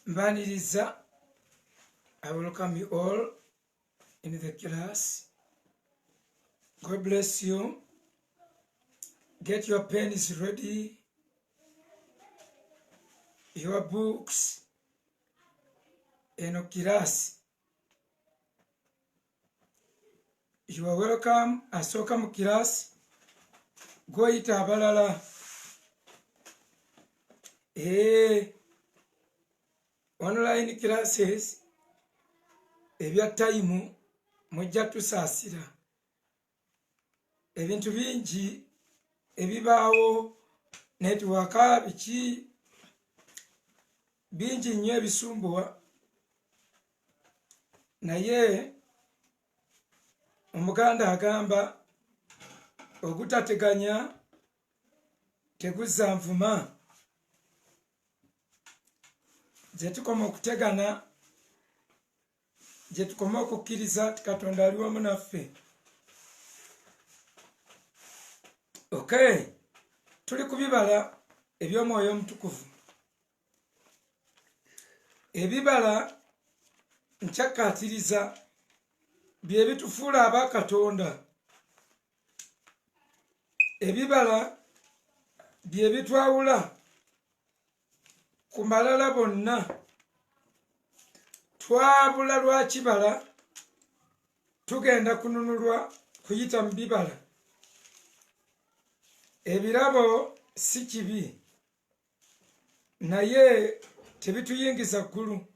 Mbaniriza, I welcome you all in the class. God bless you. Get your pens ready, your books, and class. You are welcome. Asoka mu class. Go ita abalala. Online classes ebya time mujja tusaasira ebintu bingi ebibaawo network biki bingi nnyo ebisumbuwa naye omuganda agamba ogutateganya teguzza nvuma. Je tukoma okutegana, je tukoma okukkiriza Katonda ali wamu naffe. Okay, tuli ku bibala eby'Omwoyo Omutukuvu. Ebibala nkyakkaatiriza bye bitufuula aba Katonda. Ebibala bye bitwawula ku malala bonna. Twabula lwa kibala tugenda kununulwa kuyita mu bibala. Ebirabo si kibi naye tebituyingiza ggulu.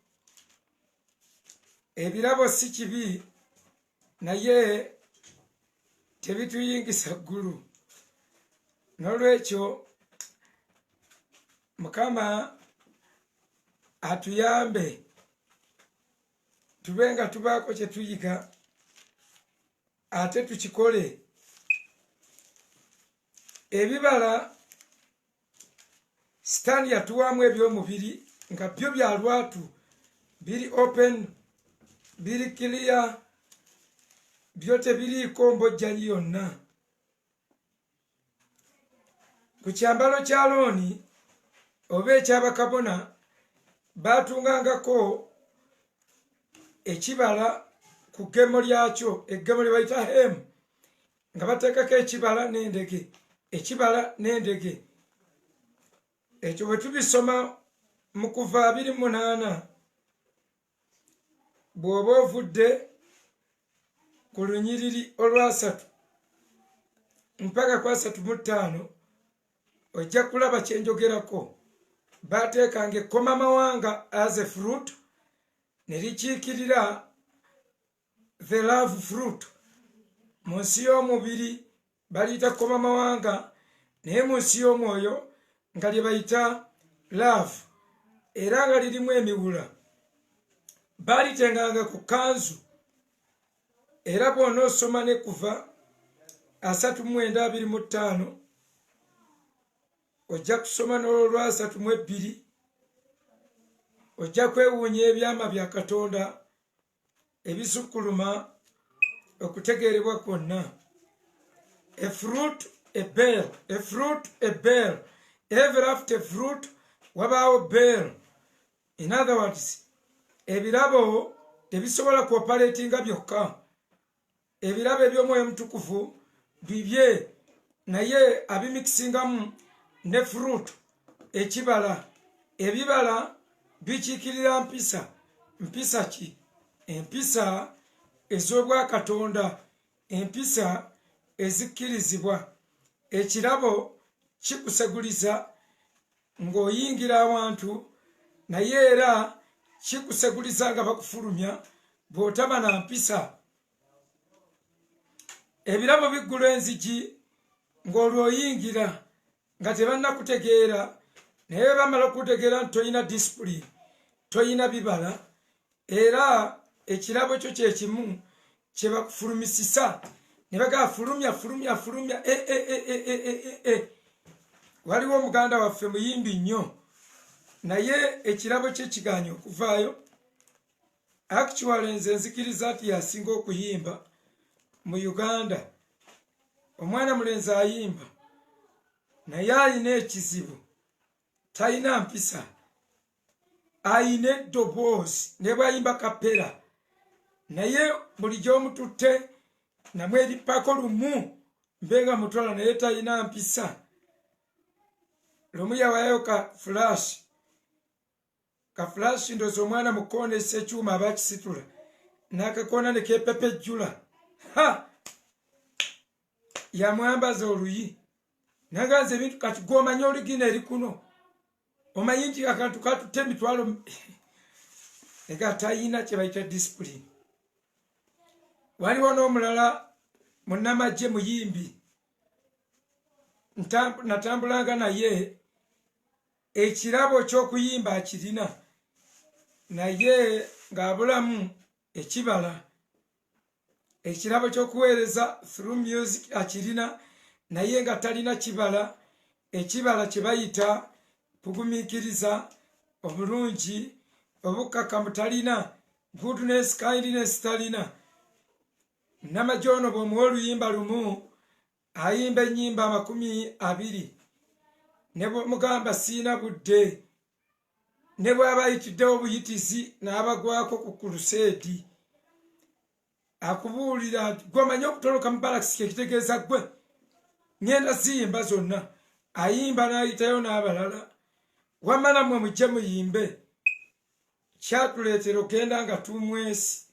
Ebirabo si kibi naye tebituyingiza ggulu. N'olwekyo Mukama atuyambe tubenga tubaako kye tuyiga ate tukikole. Ebibala Sitaani yatuwaamu eby'omubiri nga byo bya lwatu, biri open, biri clear, byo tebiriiko mbojjanyi yonna. Ku kyambalo kya Alooni oba ekyabakabona baatungangako ekibala ku ggemo lyakyo, eggemo lye bayita hemu, nga bateekako ekibala n'endege, ekibala n'endege. Ekyo bwe tubisoma mu Kuva 28, bw'oba ovudde ku lunyiriri olwasatu mpaka ku 35 ojja kulaba kye njogerako. Baateekanga ekkomamawanga as a fruit ne likiikirira the love fruit. Mu nsi y'omubiri baliyita kkomamawanga naye mu nsi y'omwoyo nga lye bayita love, era nga lirimu emiwula. Baalitenganga ku kanzu, era bw'onoosoma ne Kuva 39:25 ojja kusoma n'olwa 32 ojja kwewuunya ebyama bya Katonda ebisukkuluma okutegeerebwa kwonna. A fruit, a bear, a fruit, a bear. Ever after fruit wabaawo bear. In other words, ebirabo tebisobola kuoperatinga byokka. Ebirabo eby'Omwoyo Omutukuvu bibye naye abimikisingamu ne fruit, ekibala. Ebibala bikiikirira mpisa. Mpisa ki? Empisa ez'obwa Katonda, empisa ezikkirizibwa. Ekirabo kikuseguliza ng'oyingira awantu naye era kikuseguliza nga bakufulumya bw'otaba na mpisa. Ebirabo biggula enzigi ng'olwo oyingira nga tebannakutegeera naye bamala okutegeera nti toyina discipline, toyina bibala, era ekirabo kyo kye kimu kye bakufulumisisa ne bagamba fulumya fulumya fulumya. Waliwo omuganda waffe muyimbi nnyo naye ekirabo kye kiganye okuvaayo. Actually nze nzikiriza nti yasinga okuyimba mu Uganda. Omwana mulenzi ayimba naye alina ekizibu, talina mpisa. ayina eddoboozi ne bw'ayimba kapera naye buli gy'omututte namwe erippako lumu mbenga mutwala naye talina mpisa. Lumu yawayo ka flash ndoza omwana mukonesa ekyuma abakisitula n'akakoona ne kepepejjula yamwambaza oluyi naganza ebintu kati gw'omanya oligina eri kuno omanyi nti akantu katutte emitwalo ega tayina kye bayita discipline. Waliwo n'omulala munnamagye muyimbi natambulanga naye ekirabo ky'okuyimba akirina naye ng'abulamu ekirabo ky'okuweereza through music akirina naye nga talina ekibala kye bayita kugumiikiriza obulungi obukkakkamu talina goodness kindness talina. Namagye ono bw'omuwa oluyimba lumu ayimba ennyimba 20 ne bw'omugamba siina budde ne bw'aba ayitiddewo obuyitizi n'abagwako ku kuluseedi akubuulira gw'omanyi okutoloka mu balakisi kyekitegeeza gwe ngenda ziyimba zonna ayimba n'ayitayo n'abalala wamala mmwe mujje muyimbe kyatuleetera ogenda nga tumwesi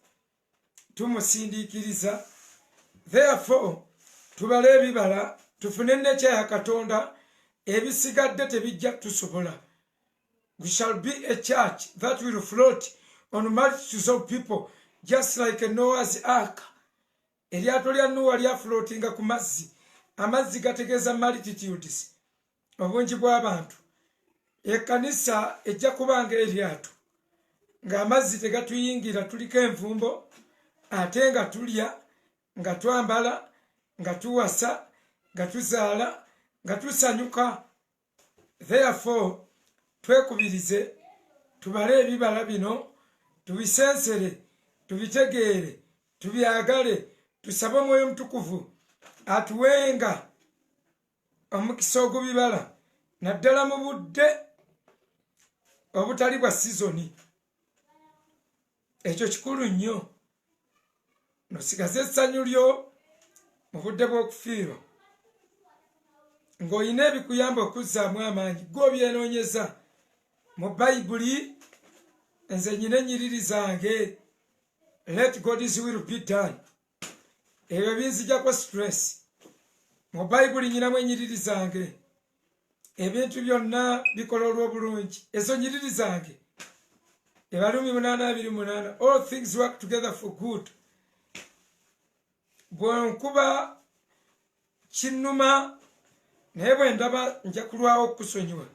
tumusindiikiriza. Therefore tubale ebibala tufune ennekya ya Katonda ebisigadde tebijja tusobola. We shall be a church that will float on multitudes of people just like Noah's ark. Eryato lya Noah lya floatinga ku mazzi. Amazzi gategeeza multitudes obungi bw'abantu. Ekkanisa ejja kubanga eryato ng'amazzi tegatuyingira tuliko envumbo ate nga tulya nga twambala nga tuwasa nga tuzaala nga tusanyuka. Therefore twekubirize tubale ebibala bino tubisensere tubitegeere tubyagale tusabe Omwoyo Mutukuvu atuwenga omukisa ogubibala naddala mu budde obutali bwa sizoni. Ekyo kikulu nnyo nosigaze essanyu lyo mu budde bw'okufiirwa ng'olina ebikuyamba okuzzaamu amaanyi gw'obyenoonyeza mu Bayibuli. Nze nyina ennyiriri zange let God's will be done. Ebyo binzijjako stress. Mu Bayibuli nyinamu ennyiriri zange ebintu byonna bikola olw'obulungi. Ezo nnyiriri zange Ebalumi 8:28 all things work together for good. Bwenkuba kinnuma naye bwe ndaba nja kulwawo okusonyiwa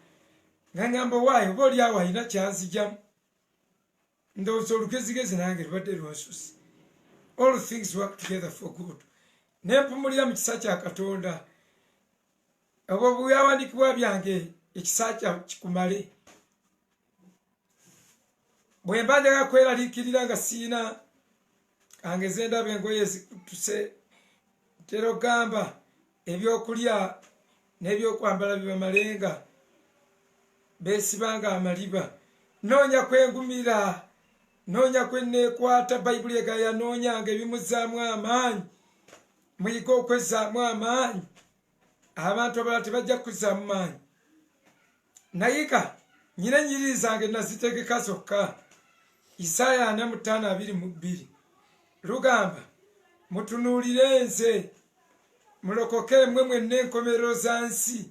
nga ngamba waayo oba oli awo alina kyanzijamu ndowooza olugezigezi nange lubadde lwonsusi. All things work together for good. Nempumulira mu kisa kya Katonda obwo bw'awandiikibwa byange ekisa kya kikumale. Bwe mba njagala kweraliikirira nga siina angeze ndaba engoye ezituse ntera ogamba ebyokulya n'ebyokwambala bibamalenga beesibanga amaliba. Noonya kwengumira noonya kwenneekwata Bayibuli egaya noonyanga ebimuzzaamu amaanyi muyige okwezzaamu amaanyi. Abantu abalala tebajja kuzzaamu maanyi. Nayiga nyina ennyiriri zange nazitegeka zokka. Isaaya 45:22 lugamba mutunuulire nze mulokoke mmwe mwenna enkomerero za nsi.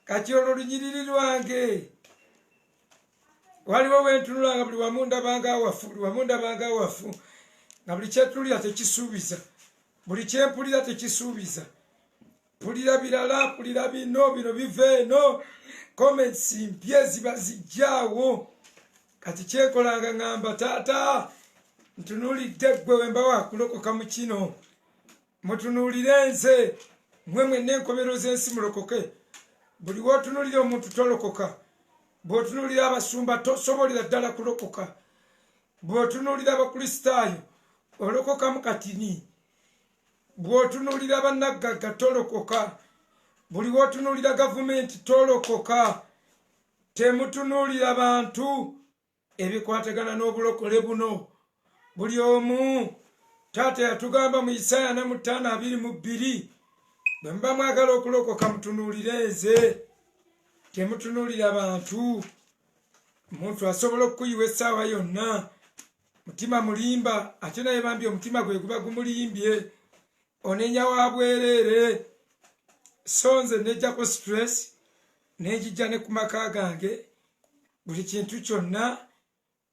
Kati olwo lunyiriri lwange waliwo wentunulanga buli wamu ndabanga awafu nga buli kyetulira tekisuubiza buli kyempulira tekisuubiza. Pulira birala pulira bino bive eno comments mpya ziba zijjaawo. Kati kyenkolanga ngamba taata ntunuulidde ggwe wemba wakulokoka mu kino. Mutunuulire nze mmwe mwenna enkomerero z'ensi mulokoke. Buli wootunuulira omuntu tolokoka. Bw'otunuulira abasumba tosobolera ddala kulokoka. Bw'otunuulira abakristaayo olokoka mu katini. Bw'otunuulira bannagagga tolokoka. Buli wootunuulira gavumenti tolokoka. Temutunuulira bantu ebikwatagana n'obulokole buno. Buli omu taata yatugamba mu Isaya 5:22 bwe muba mwagala okulokoka mutunuulire nze, temutunuulira abantu. Omuntu asobola okukuyiwa essaawa yonna, mutima mulimba, ate naye bambi omutima gwe guba gumulimbye, onenya wa bwereere. So nze nejjako stress nenjijja ne ku maka gange, buli kintu kyonna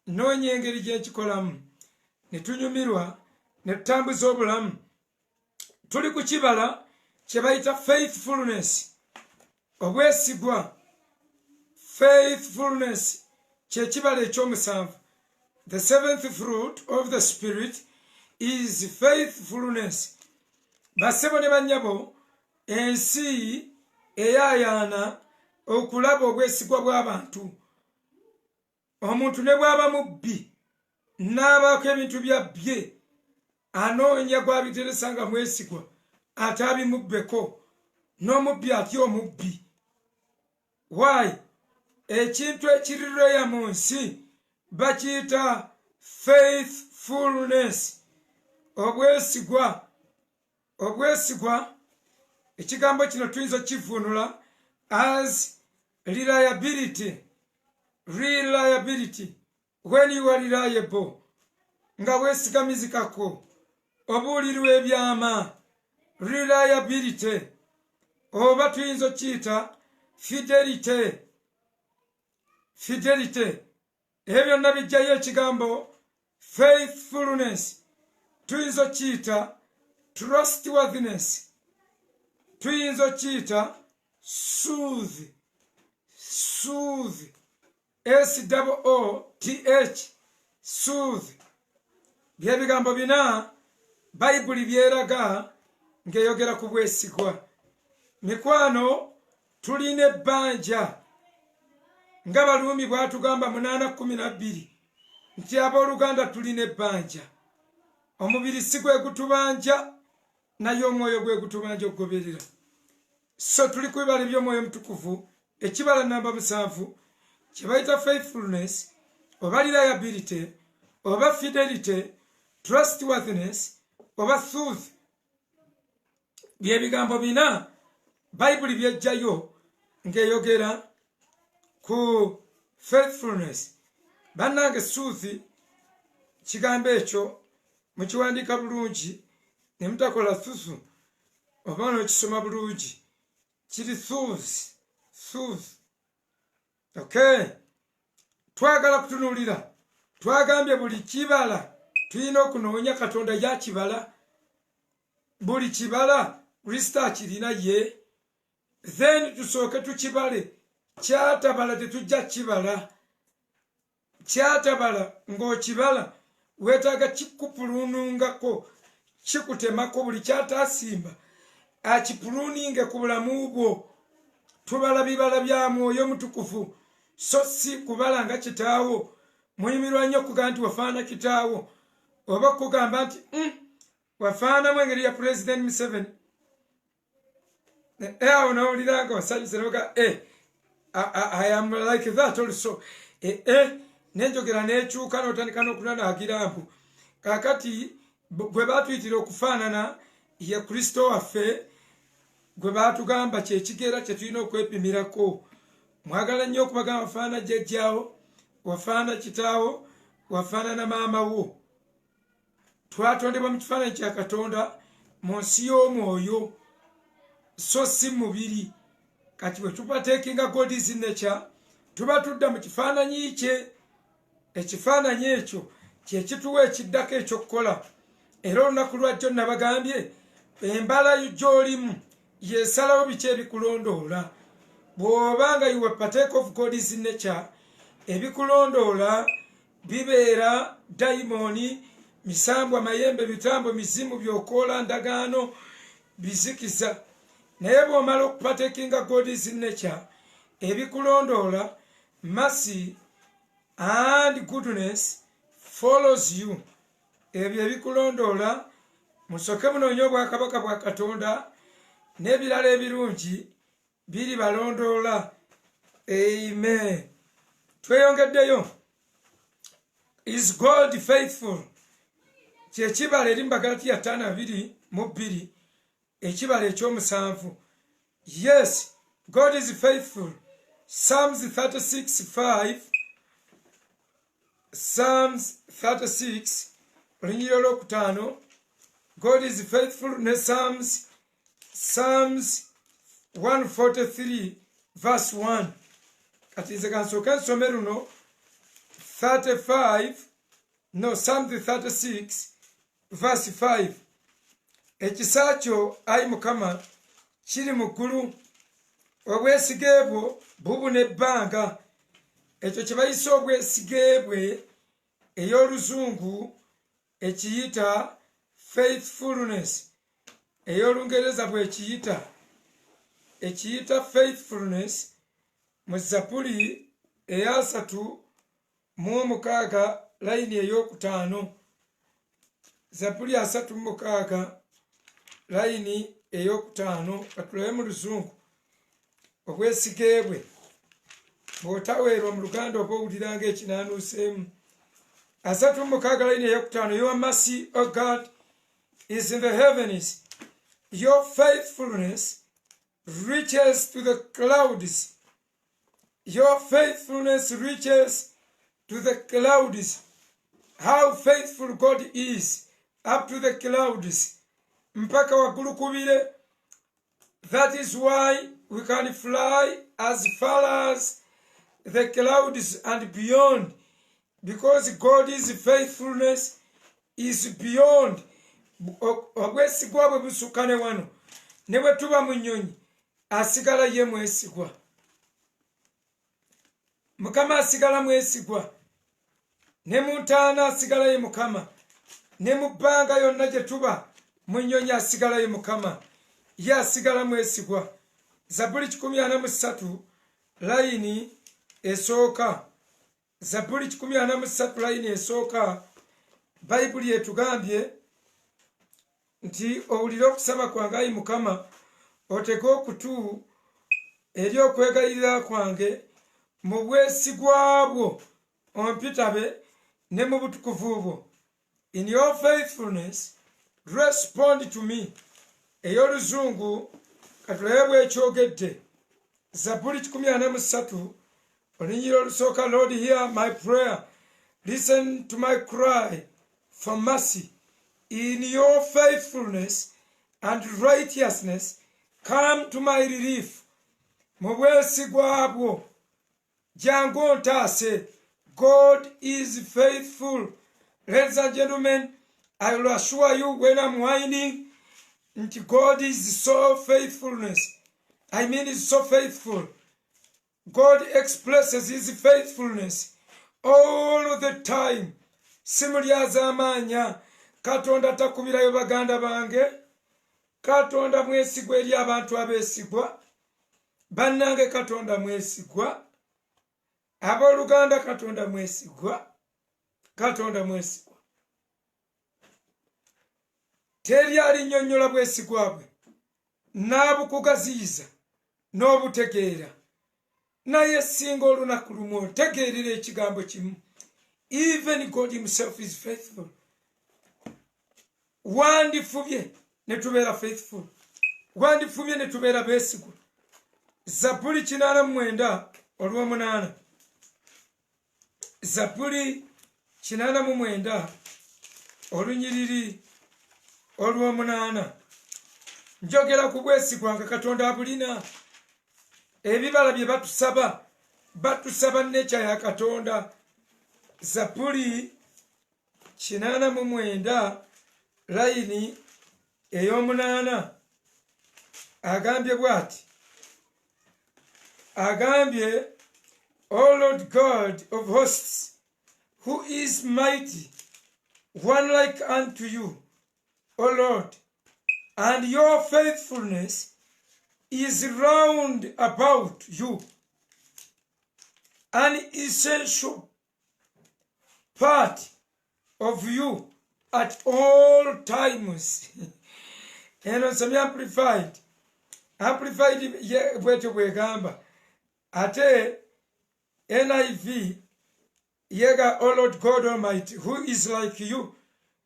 noonya engeri gye nkikolamu, ne tunyumirwa ne tutambuza obulamu. Tuli ku kibala kye bayita faithfulness, obwesigwa. Faithfulness kye kibala ekyomusanvu. The seventh fruit of the Spirit is faithfulness. Basebo ne bannyabo, ensi eyaayaana okulaba obwesigwa bw'abantu. Omuntu ne bw'aba mubbi n'abaako ebintu byabbye, anoonya gw'abiteresa nga mwesigwa ate abimubbeko. N'omubbi atya omubbi. Why? Ekintu ekirireya mu nsi bakiyita faithfulness, obwesigwa. Obwesigwa ekigambo kino tuyinza okivunula as reliability. Reliability, when you are reliable, nga weesigamizikako, obuulirwa ebyama. Reliability, oba tuyinza okiyita fidelity. Fidelity, ebyo byonna bijjayo ekigambo faithfulness. Tuyinza okiyita trustworthiness. Tuyinza okiyita soothe. Soothe, SOOTH, soothe. Byebigambo bina Bayibuli byeraga ng'eyogera ku bwesigwa. Mikwano, tulina ebbanja nga Baluumi bw'atugamba 8:12 nti abooluganda tulina ebbanja. Omubiri si gwe gutubanja, naye omwoyo gwe gutubanja okugoberera. So tuli ku bibala by'omwoyo mutukuvu, ekibala namba 7 kye bayita faithfulness, oba reliability, oba fidelity, trustworthiness, oba truth. Byebigambo bina Bayibuli byejjayo ng'eyogera ku faithfulness. Bannange truth, kigambo ekyo mukiwandiika bulungi ne mutakola thusu, oba n'okisoma bulungi kiri truth. Okay, twagala kutunuulira. Twagambye buli kibala tulina okunoonya Katonda yakibala. Buli kibala Kristo akirina ye, then tusooke tukibale. Kyatabala tetujja kibala. Kyatabala ng'okibala weetaaga kikupulunungako, kikutemako. Buli kyataasimba akipuluninge ku bulamu bwo. Tubala bibala bya Mwoyo Mutukufu, so si kubala nga kitaawo. Muyimirwa nnyo okugamba nti wafaana kitaawo, oba okugamba nti wafaanamu engeri ya President Museveni. Awo nawulira nga wasanyuse noga I am like that also. Nenjogera nekyuka n'otandika n'okunanaagira mbu kaakati gwe baatuyitira okufaanana ye Kristo waffe, gwe baatugamba kyekigera kye tulina okwepimirako. Mwagala nnyo okubagamba wafaana jjajjaawo, wafaana kitaawo, wafaana na maama wo. Twatondebwa mu kifaananyi kya Katonda mu nsi y'omwoyo, so si mubiri. Kati bwe tupateekinga God's nature, tuba tudda mu kifaananyi kye. Ekifaananyi ekyo kye kituwa ekiddako ekyokukola. Era olunaku lwajjo nabagambye embala gy'olimu yesalawo biki ebikulondoola. Bw'obanga you partake of God's nature, ebikulondoola bibeera dayimoni, misambwa, mayembe, bitambo, mizimu, byokoola, ndagaano, bizikiza. Naye bw'omala okupatekinga God's nature, ebikulondoola, mercy and goodness follows you. Ebyo ebikulondoola, musooke munoonye obwakabaka bwa Katonda n'ebirala ebirungi biri balondoola. Amen. Tweyongeddeyo Is God faithful? Chechibale erimba Galatia 5:2 ekibale ekyomusanvu. Yes, God is faithful. Psalms 36:5. Psalms 36 olunyiriro lwokutaano. God is faithful. Ne Psalms 143 verse 1. Kati nze kansooka nsome luno 35 no Psalms 36 verse 5. Ekisa kyo ayi Mukama kiri mu ggulu, obwesige bwo bubuna ebbanga. Ekyo kye bayisa obwesige bwe ey'oluzungu ekiyita faithfulness, ey'olungereza ekiyita faithfulness mu Zabbuli 3:6 layini ey'okutaano. Zabbuli 3:6 layini ey'okutaano. Katulabe mu luzungu obwesige bwe bw'otaweerwa mu Luganda oba owuliranga ekinaanuuseemu. 3:6 layini ey'okutaano. Your mercy, O God, is in the heavens. Your faithfulness reaches to the clouds. Your faithfulness reaches to the clouds. How faithful God is up to the clouds. Mpaka waggulu kubire. That is why we can fly as far as the clouds and beyond. Because God's faithfulness is beyond. Obwesigwa bwe busukane wano. Ne bwe tuba mu nnyonyi asigala ye mwesigwa. Mukama asigala mwesigwa. Ne mu ntaana asigala ye Mukama. Ne mu bbanga yonna gye tuba mu nnyonyi asigala ye Mukama. Ye asigala mwesigwa. Zabbuli 43 layini esooka. Zabbuli 43 layini esooka. Bayibuli etugambye nti owulire okusaba kwange ayi Mukama, otege okutu eri okwegayirira kwange, mu bwesigwa bwo ompitabe ne mu butukuvu bwo. In your faithfulness respond to me. Ey'oluzungu katulabe bw'ekyogedde. Zabbuli 43 olunyiriro olusooka. Lord, hear my prayer. Listen to my cry for mercy. In your faithfulness and righteousness, come to my relief. Mu bwesigwa bwo jangu ontaase. God is faithful. Ladies and gentlemen, I will assure you when I'm whining, God is so faithfulness. I mean, is so faithful. God expresses his faithfulness all the time. Simulyaza amaanya. Katonda takubirayo baganda bange. Katonda mwesigwa eri abantu abeesigwa. Bannange Katonda mwesigwa. Abooluganda Katonda mwesigwa. Katonda mwesigwa. Teri alinnyonnyola bwesigwa bwe n'abukugaziyiza n'obutegeera. Naye singa olunaku lumu otegeerera ekigambo kimu. Even God himself is faithful. Wandifubye ne tubeera faithful. Wandifubye ne tubeera beesigwa. Zabbuli 89:8. Zabbuli 89 olunyiriri olw'omunaana. Njogera ku bwesigwa nga Katonda abulina. Ebibala bye batusaba necha ya Katonda. Zabbuli 89 layini ey'omunaana agambye bw'ati. Agambye, O Lord God of hosts, who is mighty, one like unto you, O Lord, and your faithfulness is round about you, an essential part of you at all times. Eno nsomye amplified bwetyo bwegamba. Ate NIV Yega, O Lord God Almighty, who is like you?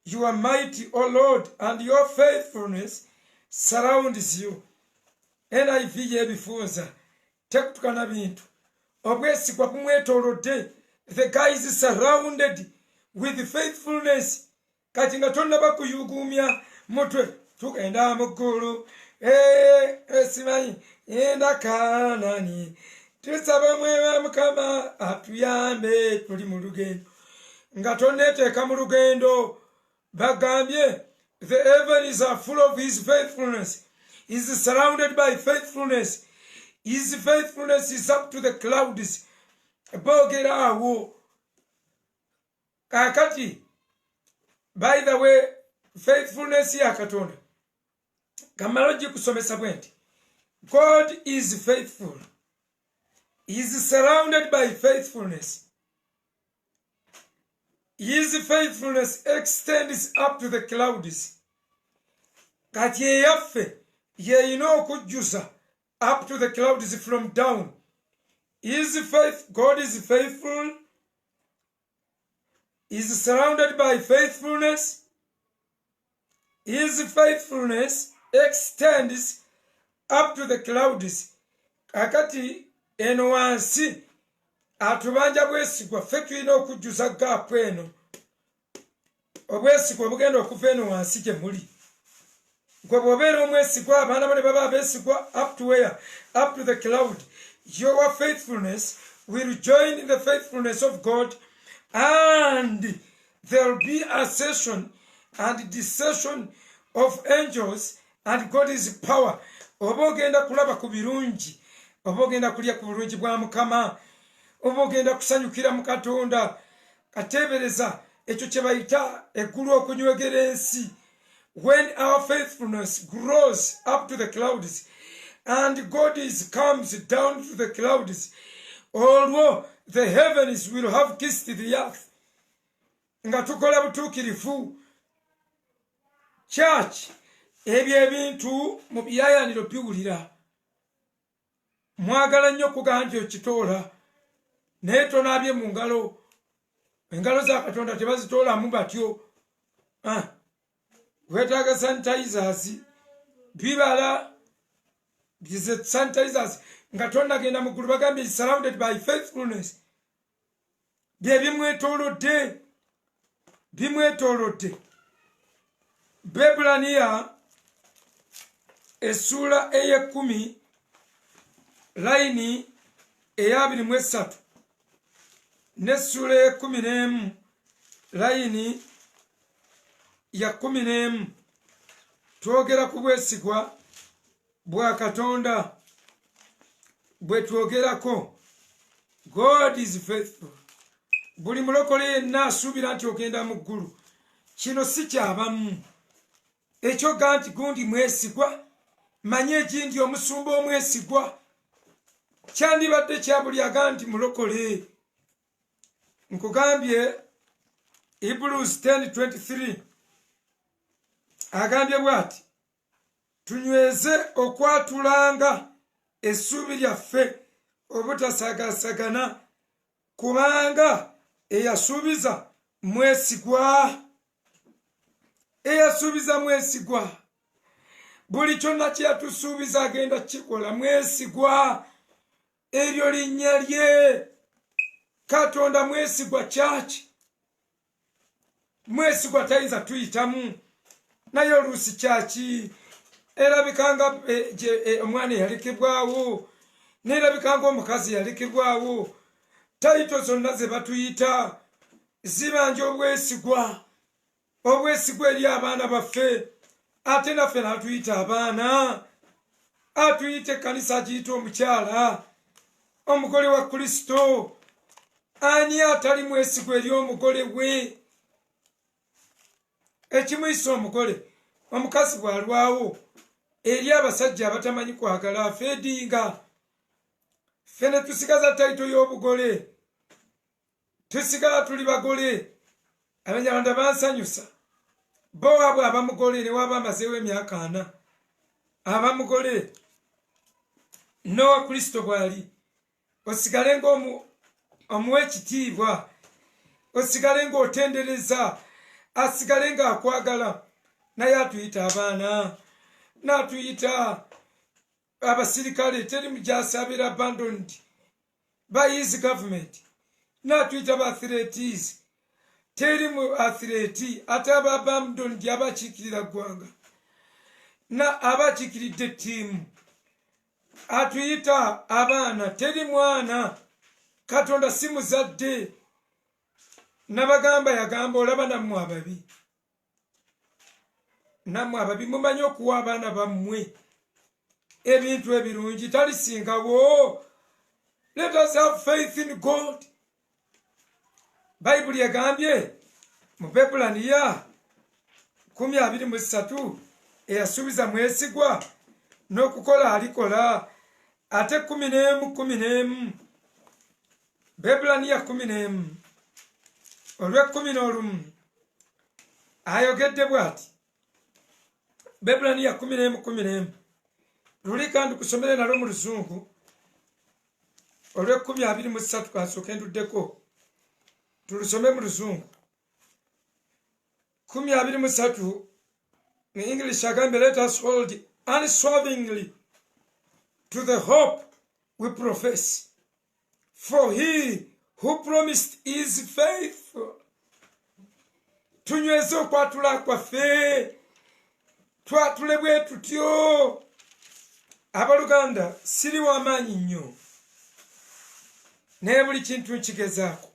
You are mighty, O Lord, and your faithfulness surrounds you. NIV yebifunza tekutukana bintu obwesigwa bumwetoolodde. The guy is surrounded with faithfulness. Kati nga tonnaba kuyugumya mutwe tugenda mu ggulu esimanyi enda Kaanani tusaba mwewa Mukama atuyambe tuli mu lugendo nga tonneeteeka mu lugendo. Bagambye the heavens are full of his faithfulness. He is surrounded by faithfulness. His faithfulness is up to the clouds. Boogera awo kakati. By the way, faithfulness ya Katonda kamaloji kusomesa bwenti. God is faithful. He is surrounded by faithfulness. His faithfulness extends up to the clouds. Kati yeyaffe yeyina okujjusa up to the clouds from down. God is faithful. Is surrounded by faithfulness. His faithfulness extends up to the clouds. Kakati eno wansi atubanja bwesigwa ffe tulina okujjusa gaapu eno. Obwesigwa bugenda okuva eno wansi gye muli. Gwe bw'obeera omwesigwa abaana bo ne baba abeesigwa up to where? Up to the cloud. Your faithfulness will join the faithfulness of God, and there will be ascension and descension of angels and God's power. Oba ogenda kulaba ku birungi, oba ogenda kulya ku bulungi bwa Mukama, oba ogenda kusanyukira mu Katonda, kateebereza ekyo kye bayita eggulu okunywegera ensi. When our faithfulness grows up to the clouds and God comes down to the clouds, although the heavens will have kissed the earth. Nga tukola butuukirivu. Church, ebyo ebintu mu byayaniro biwulira. Mwagala nnyo okugamba nti okitoola naye tonaabye mu ngalo. Engalo za Katonda tebazitoolamu batyo. Wetaaga sanitizers, bibala bize sanitizers nga tonnagenda mu ggulu. Bagambye is surrounded by faithfulness. Bye bimwetoolodde. Bimwetoolodde. Bebulaniya essula ey'10 layini eya 23 n'essula ey'11 layini ya 11 twogera ku bwesigwa bwa Katonda. Bwe twogerako God is faithful. Buli mulokole yenna asuubira nti ogenda mu ggulu. Kino si kyabamu. Ekyoga nti gundi mwesigwa, manye ekindi omusumba omwesigwa. Kyandibadde kya buli aga nti mulokole. Nkugambye Hebrews 10:23 agambye bw'ati, tunyweze okwatulanga essuubi lyaffe obutasaagasagana, kubanga eyasuubiza mwesigwa. Eyasuubiza mwesigwa. Buli kyonna kye yatusuubiza agenda kikola. Mwesigwa. Eryo linnya lye. Katonda mwesigwa church. Mwesigwa tayinza tuyitamu. Naye oluusi kyaki erabikanga omwana yalekebwawo, nerabikanga omukazi yalekebwawo. Tayito zonna ze batuyita zibanja obwesigwa. Obwesigwa eri abaana baffe. Ate naffe n'atuyita abaana. Atuyite ekkanisa agiyita omukyala, omugole wa Kristo. Ani atali mwesigwa eri omugole we? Ekimuyisa omugole, omukazi bw'alwawo eri abasajja abatamanyi kwagala afeedinga. Ffe ne tusigaza tayito y'obugole. Tusigala tuli bagole. Abanyarwanda bansanyusa. Bo waabwe abamugole ne waba amazeewo emyaka 4. Abamugole Nowa Kristo bw'ali. Osigale ng'omuwa ekitiibwa. osigale ng'otendereza asigale ng'akwagala naye atuyita abaana n'atuyita abasirikale teri mujasaabira abandoned by his government n'atuyita abaathletics teri mu athlete ate aba abandoned abakiikirira ggwanga na abakiikiridde ttiimu atuyita abaana teri mwana Katonda si muzadde nabagamba yagamba olaba nammwe ababi mumanyi okuwa abaana bammwe ebintu ebirungi talisingawo. Let us have faith in God. Bayibuli egambye mu Bebulaniya 12:3 eyasuubiza mwesigwa n'okukola alikola. Ate 11:11 Bebulaniya 11 olw'11 ayogedde bw'ati. Bebulaniya 11:11 luli kandi kusomere nalwo mu Luzungu olw'13 kasooke nduddeko tulusome mu Luzungu 13 in English agambye let us hold unswervingly to the hope we profess, for he who promised is faithful. Tunyweze okwatula kwaffe twatule bwe tutyo. Abaluganda siri w'amaanyi nnyo naye buli kintu nkigezaako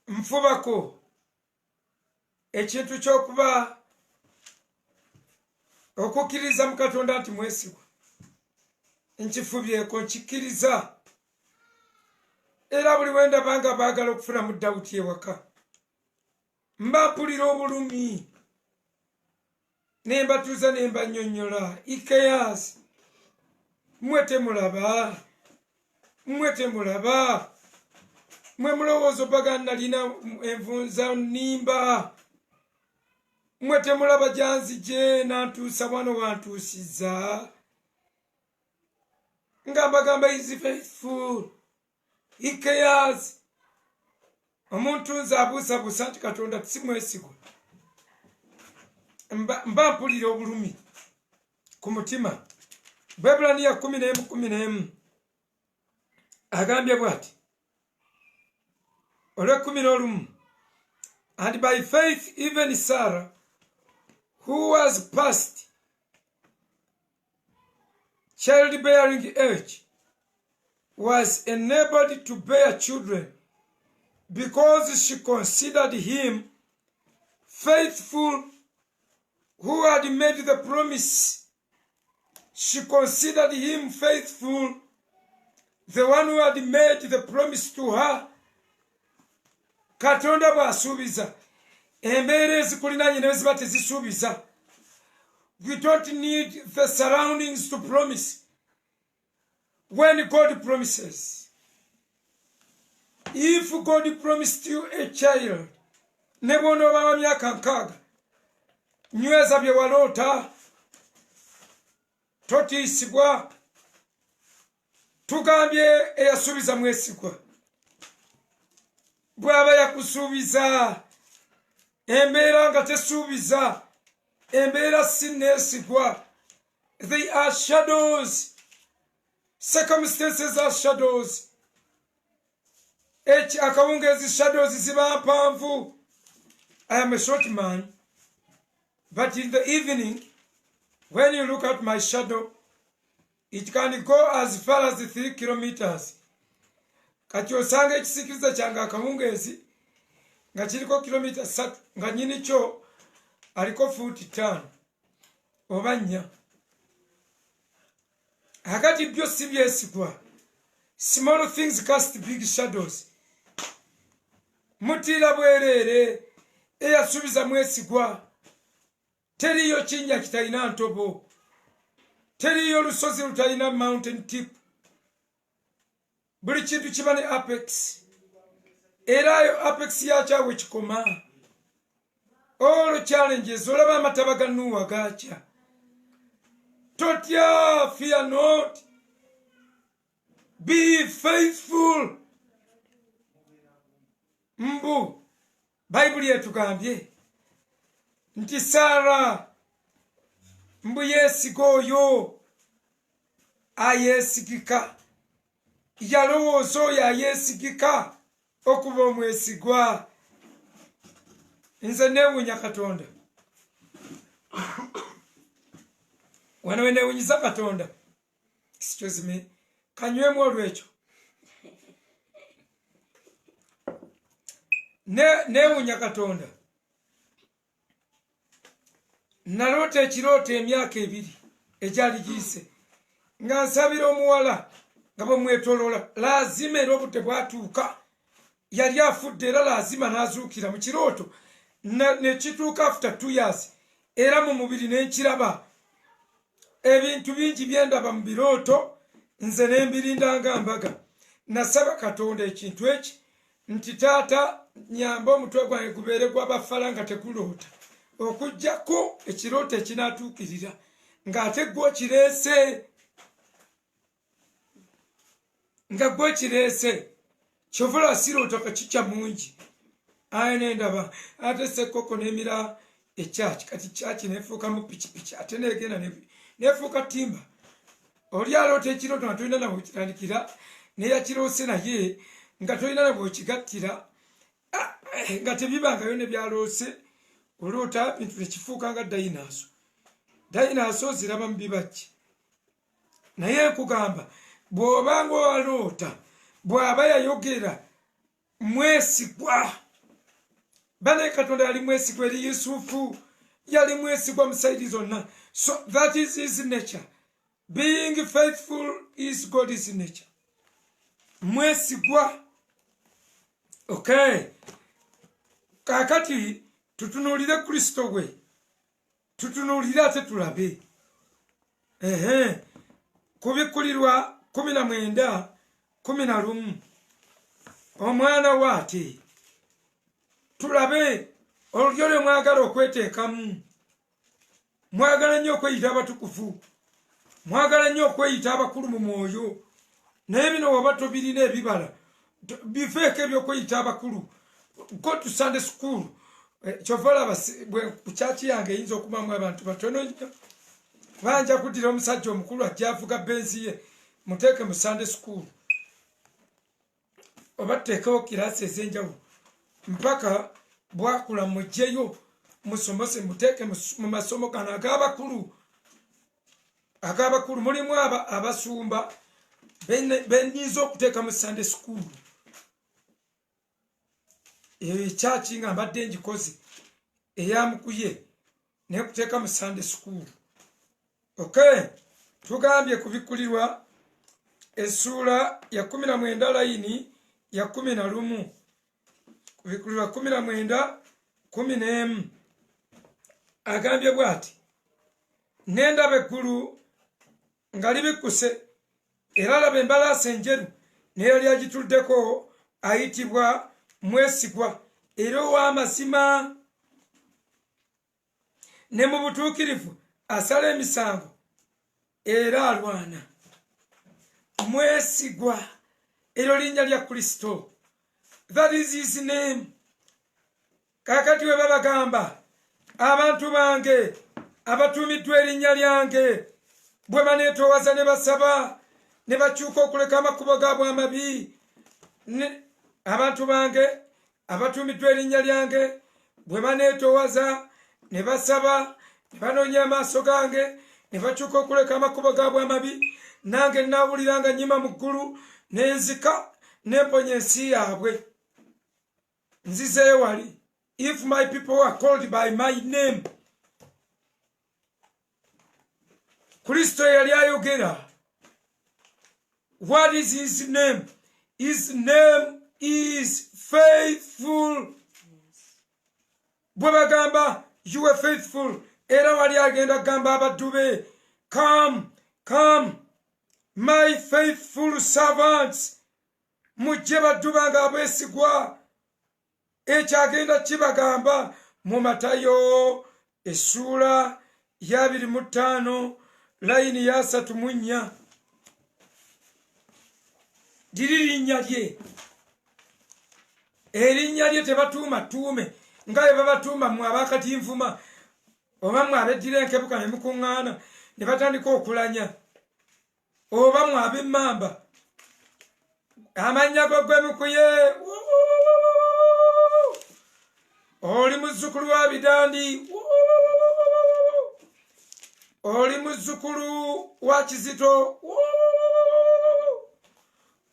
nfubako ekintu ky'okuba okukkiriza mu Katonda nti mwesigwa nkifubyeko nkikkiriza era buli wendaba nga baagala okufunamu Dawudi ewaka mba mpulira obulumi nembatuuza nembanyonnyola Ikeyaasi mmwe temulaba mmwe mulowooza obagana nalina envunza nnimba mmwe temulaba gyanzije nantuusa wano wantuusiza nga mbagamba is faithful Ikeyaasi omuntu nze abuusabuusa nti Katonda tisimwesigwa mba mpulira obulumi ku mutima. Bebulaniya 11:11 agambye bw'ati olw'11 and by faith even Sarah who was past childbearing age was enabled to bear children because she considered him faithful who had made the promise. She considered him faithful, the one who had made the promise to her. Katonda bw'asuubiza embeera ezikulinanye ne ziba tezisuubiza. We don't need the surroundings to promise. When God promises, if God promised you a child, ne bw'onooba wa myaka 6 nyweza bye waloota totiisibwa. Tugambye eyasuubiza mwesigwa bw'aba yakusuubiza embeera nga tesuubiza embeera sinneesigwa. They are shadows. Circumstances are shadows. Akawungeezi shadows ziba mpanvu. I am a short man, but in the evening when you look at my shadow it can go as far as 3 kilometers. Kati osanga ekisikiriza kyange akawungeezi nga kiriko kilomita 3 nga nyini kyo aliko fuuti 5 oba 4. Akati byo si byesigwa. Small things cast big shadows. Mutira bwereere eyasuubiza mwesigwa. Teriyo kinnya kitalina ntobo. Teriyo lusozi lutalina mountain tip. Buli kintu kiba ne apex. Era yo apex yakyawe kikoma. All challenges olaba amataba ga Nuuwa gaakya. Totya, fear not. Be faithful. mbu Bayibuli etugambye nti Sara mbu yeesiga oyo ayeesigika, yalowooza oyo ayeesigika okuba omwesigwa. Nze neewuunya Katonda. Wano we neewunyiza Katonda. Excuse me. Kanywemu olwekyo. Neewuunya Katonda. Naloota ekirooto emyaka 2 egyali giyise nga nsabira omuwala nga bamwetoloola laazima era obudde bwatuuka yali afudde era laazima n'azuukira mu kirooto nekituuka after 2 years era mu mubiri nenkiraba. Ebintu bingi byendaba mu birooto nze nembirindanga mbaga. Nasaba Katonda ekintu eki nti taata nyamba omutwe gwange gubeere gw'abafala nga teguloota okujjako ekirooto ekinaatuukirira ng'ate gwe kireese nga gwe kireese kyovula siroota kakikya mungi. Aye nendaba ate sekoko n'emira ekyaki kati kyaki nefuuka mu pikipiki ate negenda nefuuka timba. Oli aloota ekirooto nga tolina nabwe kitandikira neyakiroose naye nga tolina nabwe okigattira nga tebibangayo ne byaloose oloota bintu tekifuuka nga dayinaaso. Dayinaaso ziraba mu bibajje naye nkugamba bw'obanga owaloota bw'aba yayogera mwesigwa. Bane Katonda yali mwesigwa eri Yusufu, yali mwesigwa mu sayidi zonna. So that is his nature. Being faithful is God's nature. Mwesigwa. Okay. Kakati tutunuulire Kristo gwe. Tutunuulire ate tulabe. Kubikulirwa 19:11 omwana waate tulabe olulyo lwe mwagala okweteekamu. Mwagala nnyo okweyita abatukuvu, mwagala nnyo okweyita abakulu mu mwoyo, naye bino waba tobirina ebibala bifeeko ebyokweyita abakulu. Go to Sunday school. Kyova olaba ku kyaki yange eyinza okubamu abantu batono nnyo. Banja kuddira omusajja omukulu ajja avuga benzi ye muteeke mu Sunday school oba tuteekewo kiraasi ez'enjawulo mpaka bwakula mugyeyo musomose muteeke mu masomo gano ag'abakulu. Mulimu abasumba benyiza okuteeka mu Sunday school. Ekyaki nga mbadde njikoze eyamukuye naye kuteeka mu Sunday school. Okay, tugambye kubikulirwa essuula ya 19 layini ya 11. Kubikulirwa 19:11 agambye bw'ati, nendaba eggulu nga libikkuse era laba embalaasi enjeru n'eyali agituddeko ayitibwa mwesigwa era ow'amazima ne mu butuukirivu asala emisango era alwana. Mwesigwa eryo linnya lya Kristo. That is his name. Kakati we babagamba abantu bange abatuumiddwa erinnya lyange bwe baneetoowaza ne basaba ne bakyuka okuleka amakubo gaabwe amabi. Abantu bange abatuumiddwa erinnya lyange bwe baneetoowaza ne basaba ne banoonya amaaso gange ne bakyuka okuleka amakubo gaabwe amabi, nange naawuliranga nnyima mu ggulu nenzika nemponya ensi yaabwe. Nzizeeyo wali. If my people are called by my name. Kristo yali ayogera. What is his name? His name is faithful. Bwe bagamba you are faithful, era wali agenda gamba abaddu be, come, come, my faithful servants. Mujje baddu bange abeesigwa. Ekyagenda kibagamba mu Matayo essuula ya 25 layini ya 34. Liri linnya lye. erinnya lye tebatuuma tuume nga bwe babatuuma mmwe abakatinvuma oba mmwe abeddira enkebuka ne mukuŋŋaana ne batandika okulanya oba mmwe ab'emmamba amannya go gwemukuye oli muzzukulu wa bidandi oli muzzukulu wa kizito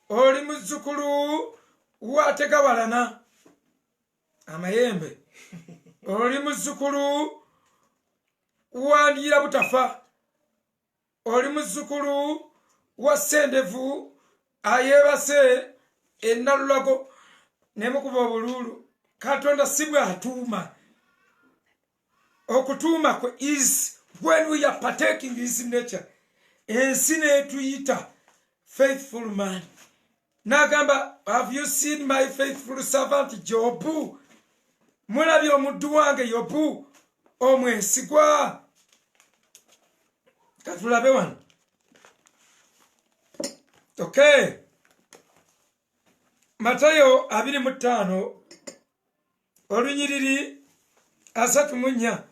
oli muzzukulu wa tegawalana amayembe oli muzzukulu wa ndira butafa oli muzzukulu wa sendevu ayebase enalulago nemukuba obululu katonda si bw'atuuma okutuuma kwe is when we are partaking his nature ensi neetuyita faithful man n'agamba have you seen my faithful servant Jobu mulabye omuddu wange Yobu omwesigwa katulabe wano okay Matayo 25 olunyiriri 34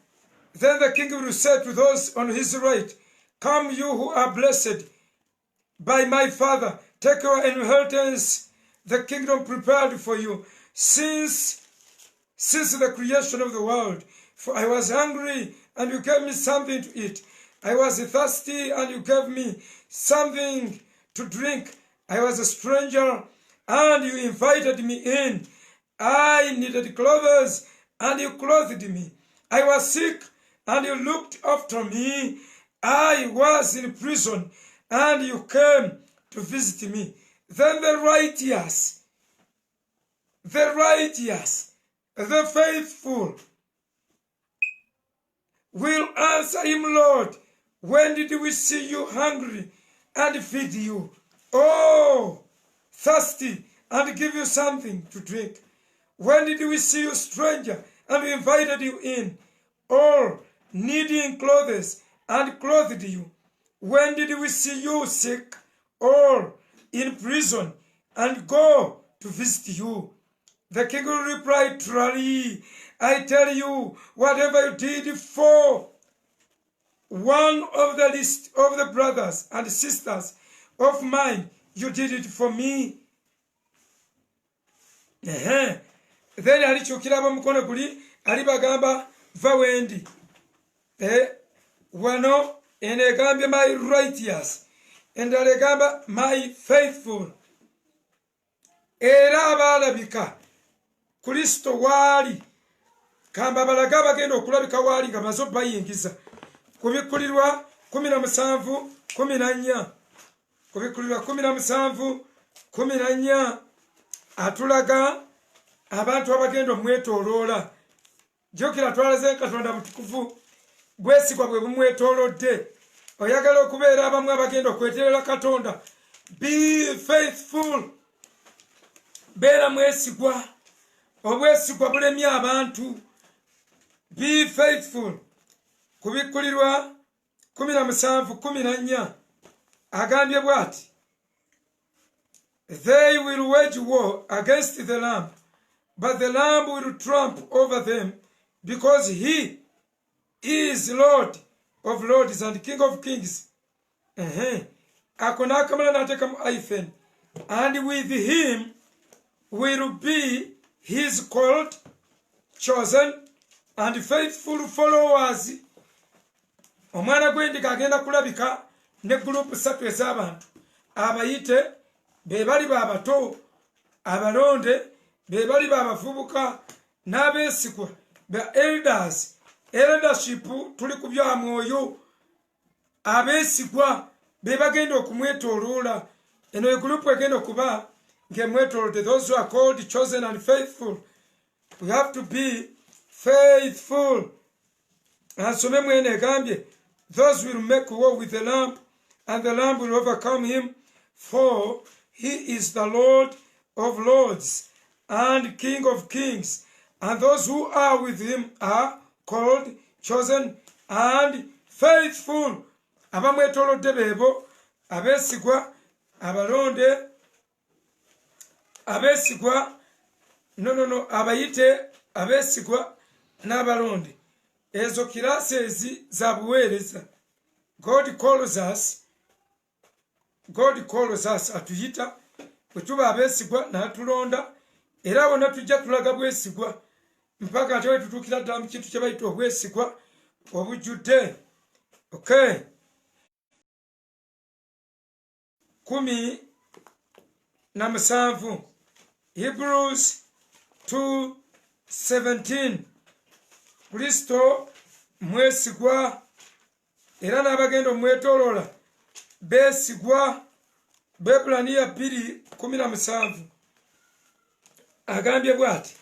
Then the king will say to those on his right, come you who are blessed by my father, take your inheritance, the kingdom prepared for you since the creation of the world. For I was hungry, and you gave me something to eat. I was thirsty, and you gave me something to drink. I was a stranger, and you invited me in. I needed clothes, and you clothed me. I was sick, and you looked after me. I was in prison, and you came to visit me. Then the righteous, the faithful will answer him, Lord, when did we see you hungry and feed you? Oh, thirsty and give you something to drink? When did we see you stranger and we invited you in? Or needing clothes and clothed you? When did we see you sick or in prison and go to visit you? The king will reply, truly, I tell you, whatever you did for one of the least of the brothers and sisters of mine, you did it for me. Then alichukira abamukono guli alibagamba va wendi. Wano enegambye my righteous and alegamba my faithful. Era abalabika Kristo wali kamba balaga bagenda okulabika wali nga mazo bayingiza kubikulirwa 17:14 kubikulirwa 17:14 atulaga abantu abagenda omwetoloola jokera twalaze Katonda mutukuvu bwesigwa bwe bumwetolodde oyagala okubeera abamu abagenda okweterera Katonda. Be faithful, beera mwesigwa, obwesigwa bulemye abantu. Be faithful. Kubikulirwa 17:14 agambye bwati, they will wage war against the lamb, but the lamb will trump over them, because he is Lord of lords and King of kings. Akona kamala nateka mu Ifen, and with him will be his called, chosen and faithful followers. Omwana gw'endiga agenda kulabika ne group 3 ez'abantu abayite be bali babato, abalonde be bali babavubuka, n'abeesigwa be elders. Eldership tuli ku bya mwoyo, abeesigwa be bagenda okumwetoloola. Eno egroup egenda okuba ng'emwetolodde, those who are called, chosen and faithful. We have to be faithful. Ansome mwene egambye, those will make war with the lamb, and the lamb will overcome him, for he is the Lord of lords and King of kings, and those who are with him are called, chosen and faithful. Abamwetolodde beebo, abeesigwa, abalonde, abeesigwa, no abayite abesigwa n'abalonde ezo classes za buweereza. God calls us atuyita bwetuba abesigwa n'atulonda era wonna tujja tulaga bwesigwa mpaka ate wetutuukira ddala mu kintu kye bayita obwesigwa obujjudde. Okay. 17 Hebrews 2:17 Kristo mwesigwa era n'abagenda omwetoloola beesigwa. Bebulaniya 2:17 agambye bw'ati.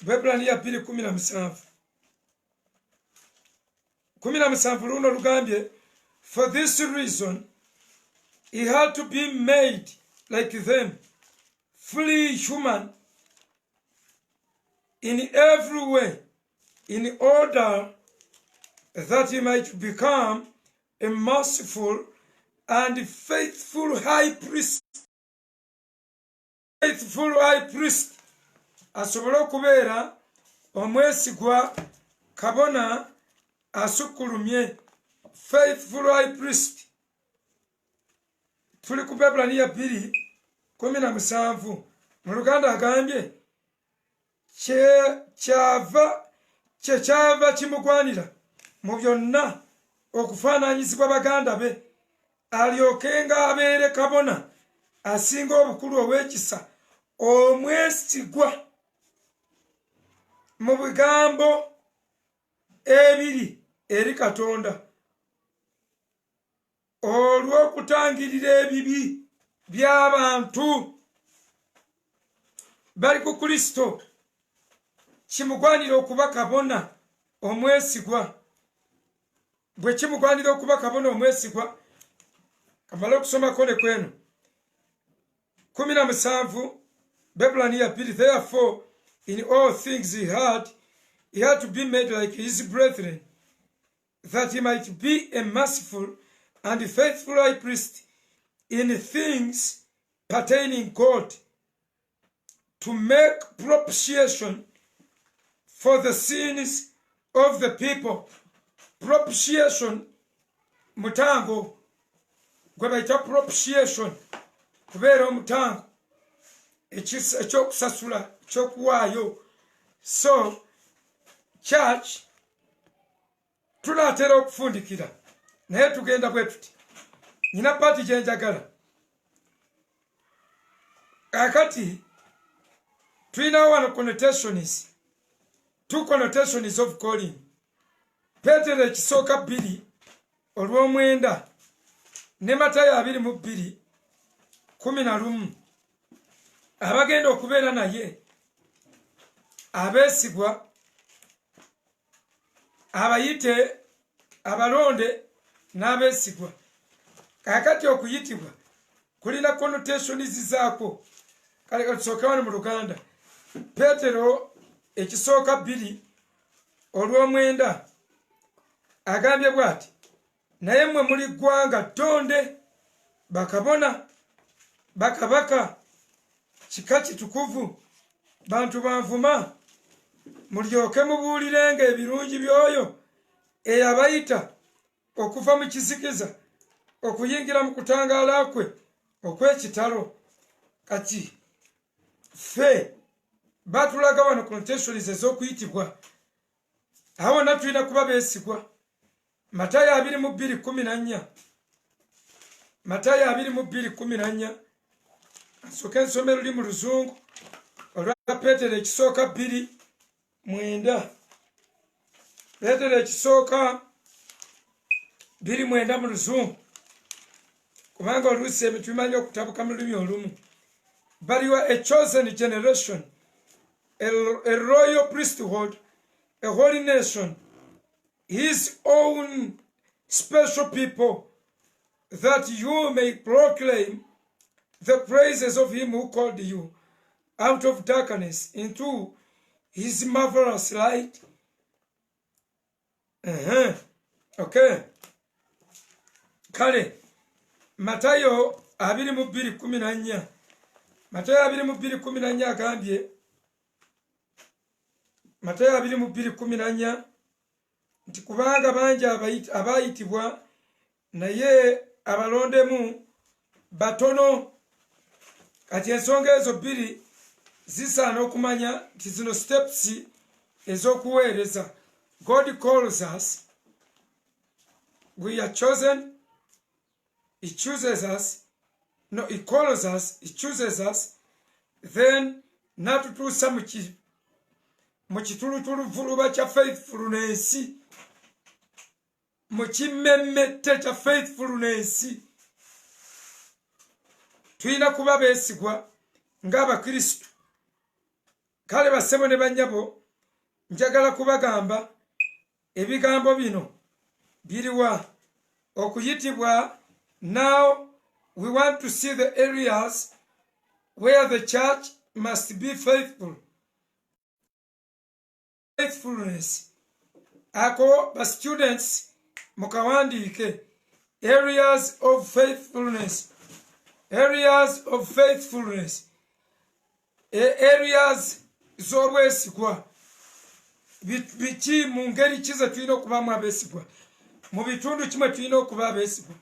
Bebulaniya 2:17 luno lugambye, for this reason he had to be made like them, fully human in every way, in order that he might become a merciful and faithful high priest. Asobole okubeera omwesigwa kabona asukulumye. Faithful high priest. Tuli ku Bebulaniya 2:17 mu Luganda agambye kyava kimugwanira mu byonna okufaananyizibwa baganda be, alyokenga abeere kabona asinga obukulu ow'ekisa, omwesigwa mu bigambo ebiri eri Katonda, olw'okutangirira ebibi by'abantu bali ku Kristo. Kimugwanira okuba kabona omwesigwa. Bwe kimugwanira okuba kabona omwesigwa, kamala okusomako ne kweno 17 Bebulaniya 2. Therefore in all things he had to be made like his brethren, that he might be a merciful and faithful high priest in things pertaining God, to make propitiation for the sins of the people. Propitiation mutango gwe bayita propitiation, kubeera omutango, ekyokusasula, ekyokuwaayo. So church tunaatera okufundikira naye tugenda bwe tuti. Nina paati gye njagala kakati. Tulina wano connotations, 2 connotations of calling. Petero ekisooka 2:9 ne Matayo 22:11 abagenda okubeera naye abeesigwa, abayite, abalonde n'abeesigwa. Kakati okuyitibwa kulina connotations zaako. Kale katusooke wano mu Luganda. Petero ekisooka 2:9 agambye bw'ati, naye mmwe muli ggwanga ttonde, bakabona, bakabaka, kika kitukuvu, bantu banvuma, mulyoke mubuulirenga ebirungi by'oyo eyabayita okuva mu kizikiza okuyingira mu kutangaala kwe okw'ekitalo. Kati ffe batulaga wano connotations ez'okuyitibwa. Awo na tulina kuba beesigwa. Matayo 22:14 Matayo 22:14 nsooke nsome luli mu Luzungu olwa Petero ekisooka 2:9 Petero ekisooka 2:9 mu Luzungu, kubanga oluusi ebintu bimanyi okutabuka mu lulimi olumu. But you are a chosen generation, a royal priesthood, a holy nation, his own special people, that you may proclaim the praises of him who called you out of darkness into his marvelous light. Okay. Kale Matayo 22:14 Matayo 22:14 agambye Matayo 22:14 nti kubanga bangi abayitibwa naye abalondemu batono. Kati ensonga ezo bbiri zisaana okumanya nti zino steps ez'okuweereza. God calls us, we are chosen, he chooses us, no, he calls us, he chooses us, then natutuusa mu kitulutuluvuluba kya faithfulness, mu kimmemmette kya faithfulness. Tuyina kuba beesigwa ng'Abakristo. Kale bassebo ne bannyabo, njagala kubagamba ebigambo bino biriwa okuyitibwa. Now we want to see the areas where the church must be faithful. Faithfulness. Ako ba students mukawandiike areas of faithfulness. Areas of faithfulness. Areas z'obwesigwa. Biki mu ngeri ki ze tulina okubamu abeesigwa? Mu bitundu kimwe tulina okuba abeesigwa.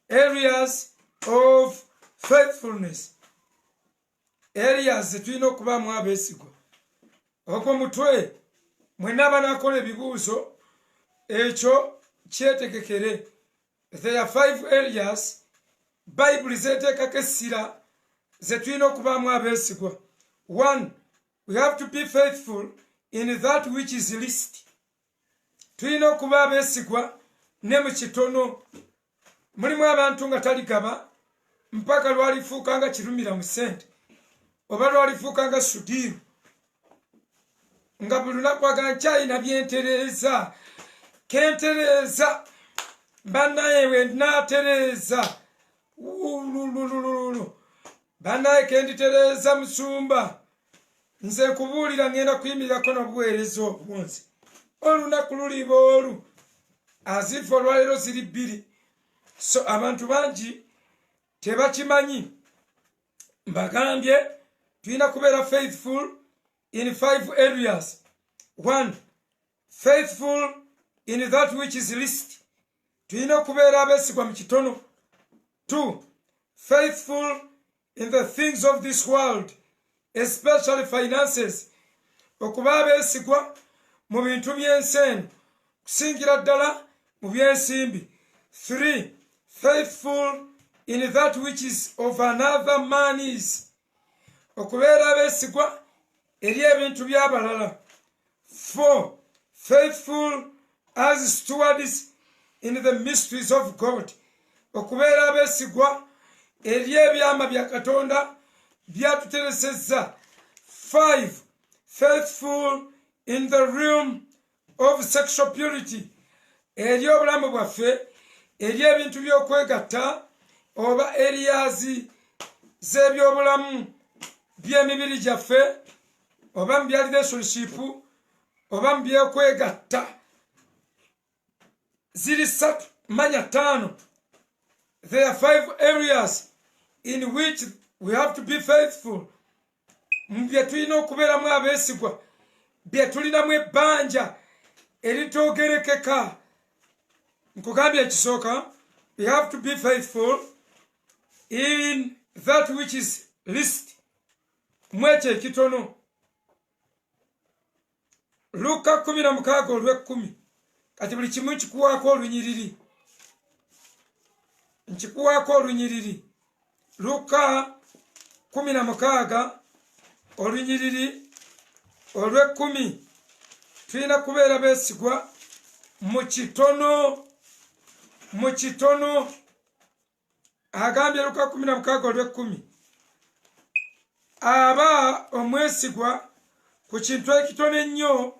Areas of faithfulness. Areas ze tulina okubamu abeesigwa. Ogwo mutwe mwenna banakola ebibuuzo ekyo kyetegekere. There are 5 areas Bible zeteekako essira ze tulina okubamu abeesigwa. 1. We have to be faithful in that which is least. Tulina okuba abeesigwa ne mu kitono. Mulimu abantu nga taligaba mpaka lwalifuuka nga kirumira mu ssente, oba lwalifuuka nga sudiiru, nga buli lunaku agamba nkyalina byentereeza, kentereeza, bannaye we naatereeza, bannaye kenditereeza musumba, nze kubuulira ngenda kuyimirirako n'obuweereza obunzi. Olunaku luliba olu, azifu olwaleero ziri 2. So abantu bangi tebakimanyi. Mbagambye tulina kubeera faithful in 5 areas. 1. Faithful in that which is least. Tulina okubeera abeesigwa mu kitono. 2. Faithful in the things of this world, especially finances. Okuba abeesigwa mu bintu by'ensi eno, kusingira ddala mu by'ensimbi. 3. Faithful in that which is of another man's. Okubeera abeesigwa eri ebintu by'abalala. 4. Faithful as stewards in the mysteries of God. Okubeera abeesigwa eri ebyama bya Katonda byatuteresezza. 5. Faithful in the realm of sexual purity. Eri obulamu bwaffe, eri ebintu by'okwegatta oba areas z'ebyobulamu by'emibiri gyaffe, oba mu bya relationship, oba mu by'okwegatta. Ziri 3, manya 5. There are 5 areas in which we have to be faithful. Mbye tulina okubeeramu abeesigwa, bye tulinamu ebbanja eritoogerekeka. Nkugambye ekisooka, we have to be faithful in that which is least. Mwekyo ekitono. Luka 16:10. Kati buli kimu nkikuwaako olunyiriri. Nkikuwaako olunyiriri. Luka 16 olunyiriri olw'10. Tulina kubeera beesigwa mu kitono. Mu kitono. Agambye Luka 16 olw'10. Aba omwesigwa ku kintu ekitono ennyo,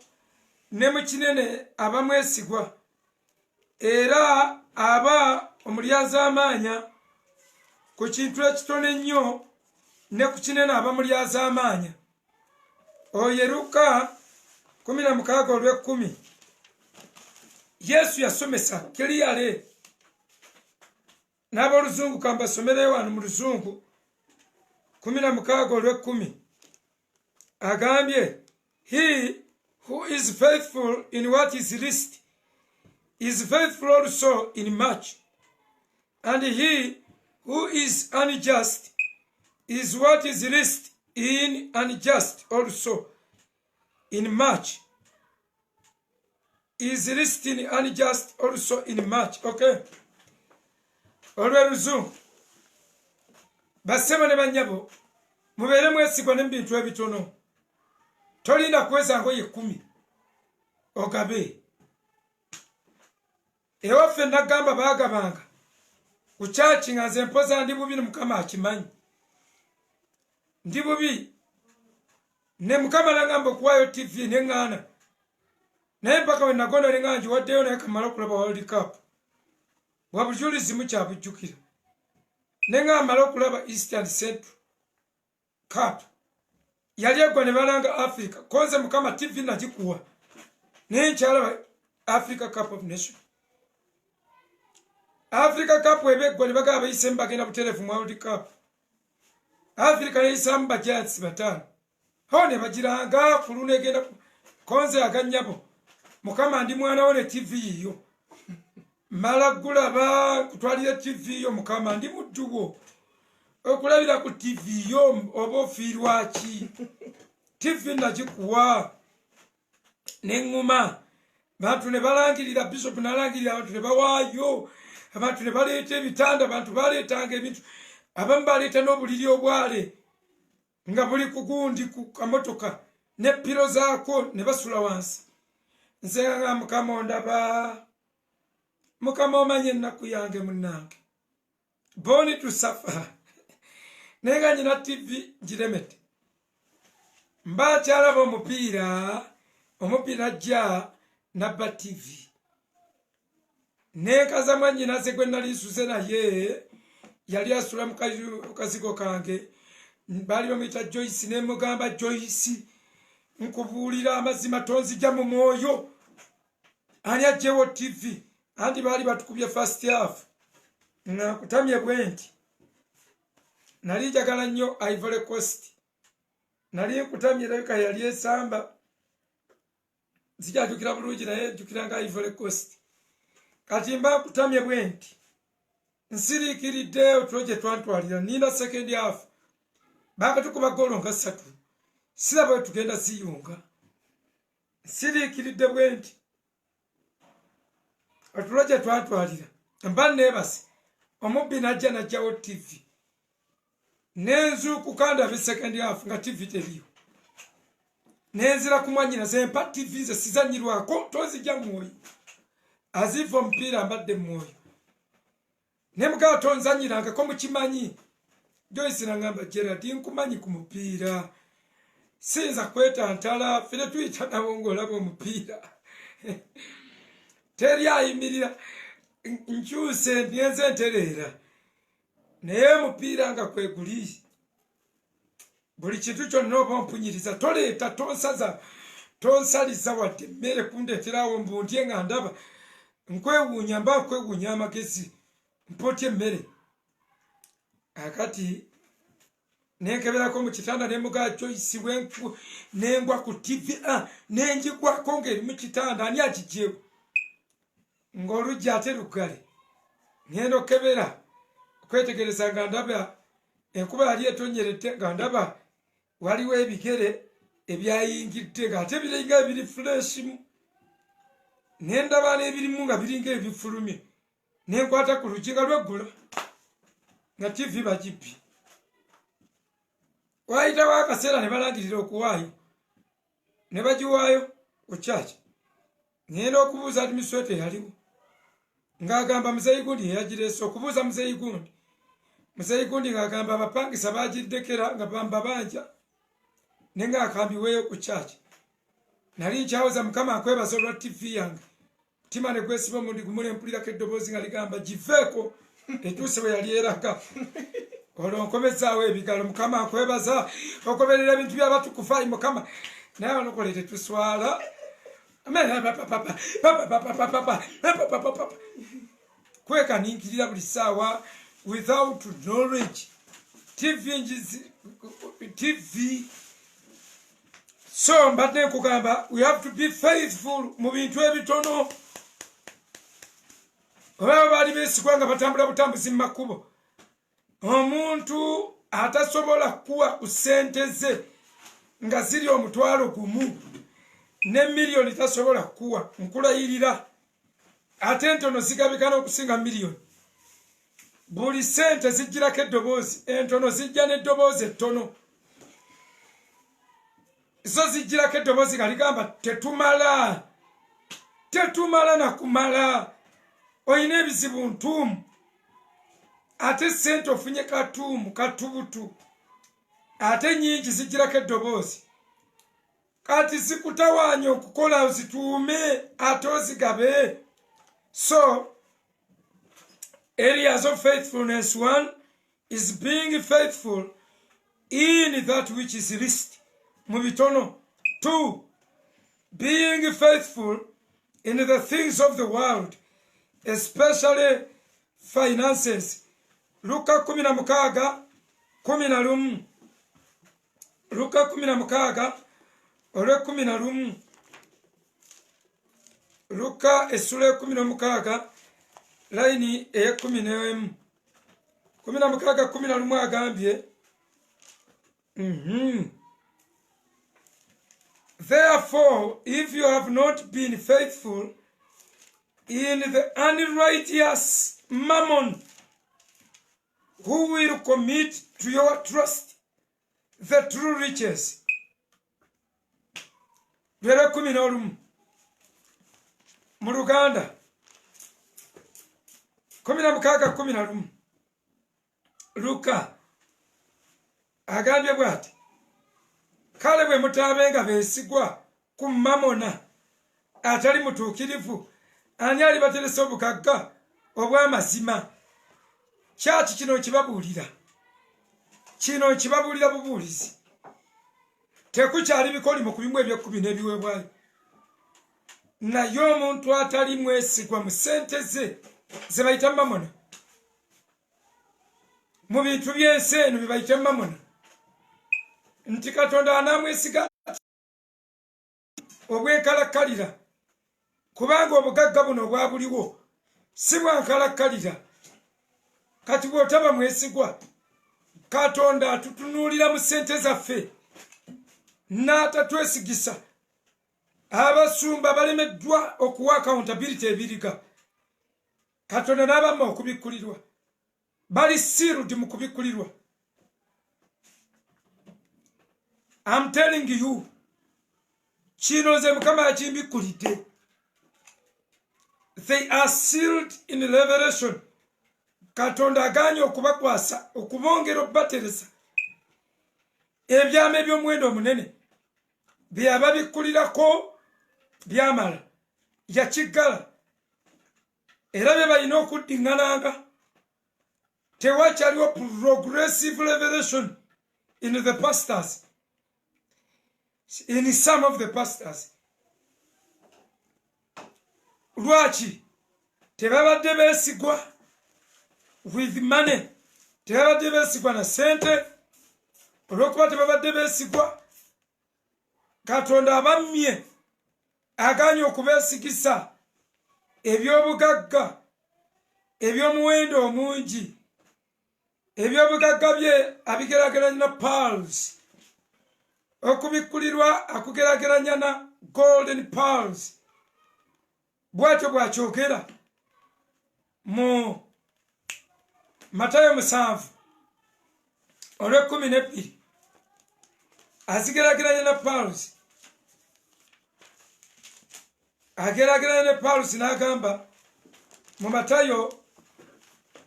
ne mu kinene aba mwesigwa. Era aba omulyazaamaanya ku kintu ekitono ennyo, ne ku kinene aba mulyazaamaanya. Oyo Luka 16 olw'10. Yesu yasomesa kiriyale. N'aboluzungu kambasomere wano mu luzungu. 16 olw'10. Agambye, he who is faithful in what is least is faithful also in much. And he who is unjust is what is least in unjust also in much. Is least in unjust also in much. Okay. Olweruzu. Basema ne banyabo. Mubere mwesigwa n'ebintu ebitono. Tolinda kweza ngoye 10. Okabe. Ewaffe nagamba baagabanga. Ku church ngaze mpoza ndi bubi Mukama akimanyi. Ndi bubi. Ne Mukama nagamba okuwayo TV n'engana. Naye mpaka we nagonda nenganji waddeyo naye kamala okulaba World Cup. Wabujulizi mukyabujjukira. Nengamba okulaba Eastern Central Cup. Yali egwa ne balanga Africa. Konze Mukama TV nagikuwa. Naye nkyalaba Africa Cup of Nations. Africa Cup webegwa ne bagaba bayise mbagenda butelefu mu World Cup. Africa yayisaamu ba Giants batano. Ho ne bagiranga kuluna egenda konze aganyabo. Mukama ndi mwana wone TV yo. Mala gulaba kutwalira TV yo Mukama ndi mudduwo. Okulabira ku TV yo oba ofiirwa ki? TV nagikuwa. Nenguma. Bantu ne balangirira Bishop nalangirira abantu ne bawaayo. Abantu ne baleeta ebitanda, abantu baleetanga ebintu. Abamu baleeta n'obuliri obwale. Nga buli kugundi ku kamotoka. Ne piro zaako ne basula wansi. Nzenga Mukama ondaba. Mukama omanye ennaku yange munnange. Born to suffer. Nenga nyina TV njiremete. Mba kyalaba omupiira jja nabba TV. Nekaza mwanyina ze gwe nali nsuze naye yali asula mu kazigo kange. Bali bamuyita Joyce ne mugamba Joyce nkubuulira amazima tonzija mu mwoyo. Ani ajewo TV. Andi bali batukubye first half. Na kutamye bwenti. Nali jagala nnyo Ivory Coast. Nali kutamye labika yali esamba. Sijajukira bulungi naye jukiranga Ivory Coast. Kati mba kutamye bwenti. Nsiriikiridde otuloje twantwalira nina second half. Baka tukuba golo nga 3. Siraba tugenda ziyunga. Nsiriikiridde bwenti. Otuloje twantwalira. Mba nebase. Omubbi najja najjawo TV. Nenzu kukanda be second half nga TV teriyo. Nenzira kumwanyina zempa TV ze sizanyirwako tozijja mwoyo. Azifo mpira mbadde mwoyo. Nemuka tonzanyiranga ko mukimanyi. Joyce nangamba Gerard nkumanyi ku mupiira. Sinza kweta ntala fire tuyita nabo labo mupiira. Teri ayimirira nkyuse nyenze nterera. Naye mupiira nga kweguli. Buli kintu kyonna oba ompunyiriza toleeta tonsaza tonsaliza wadde mmere kundeterawo mbundye nga ndaba nkwewuunya mba nkwewuunya amagezi mpotye emmere. Akati nenkeberako mu kitanda ne muga Joyce nengwa ku TV nenjigwako ng'eri mu kitanda ani agijewo ng'oluggi ate luggale. Ngenda okebera okwetegereza nga ndaba enkuba yali etonnyerette nga ndaba waliwo ebigere ebyayingidde ng'ate biringa ebiri fureshimu. Nendaba n'ebirimu nga biringa ebifulumye. Nenkwata ku luggi nga lweggula nga TV bagibbi. Wayitawo akaseera ne balangirira okuwaayo. Ne bagiwaayo ku kyaki. Ngenda okubuuza administrator yaliwo. Ng'agamba Muzeeyi Gundi yagireese okubuuza Muzeeyi Gundi. Muzeeyi Gundi ng'agamba abapangisa bagiddekera nga bambabanja. Nenga akambiweeyo ku kyaki. Nali nkyawoza Mukama akwebaza olwa TV yange. Mutima ne gwesiba mundi gumule mpulirako eddoboozi nga ligamba giveeko etuuse bwe yali eraga. Olwo nkomezaawo ebigalo Mukama akwebaza okoberera ebintu by'abatukufu ayi Mukama. Naye banokola tetuswala. Kweka ninkirira buli ssaawa without knowledge. TV So mbadde nkugamba we have to be faithful mu bintu ebitono. Oba baali beesigwa nga batambula butambuzi mu makubo, omuntu atasobola kuwa ku ssente ze nga ziri omutwalo gumu ne miliyoni tasobola kuwa, nkulayirira ate entono zigabika n'okusinga miliyoni. Buli ssente zijjirako eddoboozi, entono zijja n'eddoboozi ettono. Zo zijjirako eddoboozi nga ligamba tetumala, tetumala na kumala. Oyina ebizibu ntuumu, ate ssente ofunye katuumu katubutu, ate nyingi zijjirako eddoboozi. Kati zikutawaanya okukola ozituume ate ozigabe. So areas of faithfulness, 1 is being faithful in that which is least, mu bitono. 2, being faithful in the things of the world, especially finances. Luka 16:11. Luka 16:11. Luka essula 16 line 11. 16:11 agambye, therefore, if you have not been faithful in the unrighteous mammon, who will commit to your trust the true riches? 11 mu Luganda 16:11. Luka agambye bw'ati, kale bwe mutaabenga beesigwa ku mamona atali mutuukirivu, ani alibateresa obugagga obw'amazima? Kyaki kino kibabuulira, kino kibabuulira bubuulizi. Tekukyali bikolimo ku bimu eby'ekkumi n'ebiweebwayo, naye omuntu atali mwesigwa mu ssente ze ze bayita mamona, mu bintu by'ensi eno bye bayita mamona, nti Katonda anaamwesiga obwenkalakkalira, kubanga obugagga buno obwabuliwo si bwankalakkalira. Kati bw'otaba mwesigwa, Katonda atutunuulira mu ssente zaffe n'atatwesigisa. Abasumba balemeddwa okuwa accountability ebiriga, Katonda n'abamma okubikkulirwa, bali sealed mu kubikkulirwa. I'm telling you, kino nze Mukama yakimbikkulidde. They are sealed in revelation. Katonda aganye okubakwasa, okubongera okubateresa ebyama eby'omuwendo omunene bye yababikkulirako byamala, yakiggala, era bye balina okuddiŋŋananga. Tewakyaliwo progressive revelation in the pastors, in some of the pastors. Lwaki? Tebabadde beesigwa with money, tebabadde beesigwa na ssente. Olw'okuba tebabadde beesigwa, Katonda abammye aganye okubeesigisa eby'obugagga eby'omuwendo omungi, eby'obugagga bye abigeraageranya na pearls, okubikkulirwa akugeraageranya na golden pearls. Bw'atyo bw'akyogera mu Matayo 7:12, azigeraageranya na pearls, ageraageranya ne pearls n'agamba mu Matayo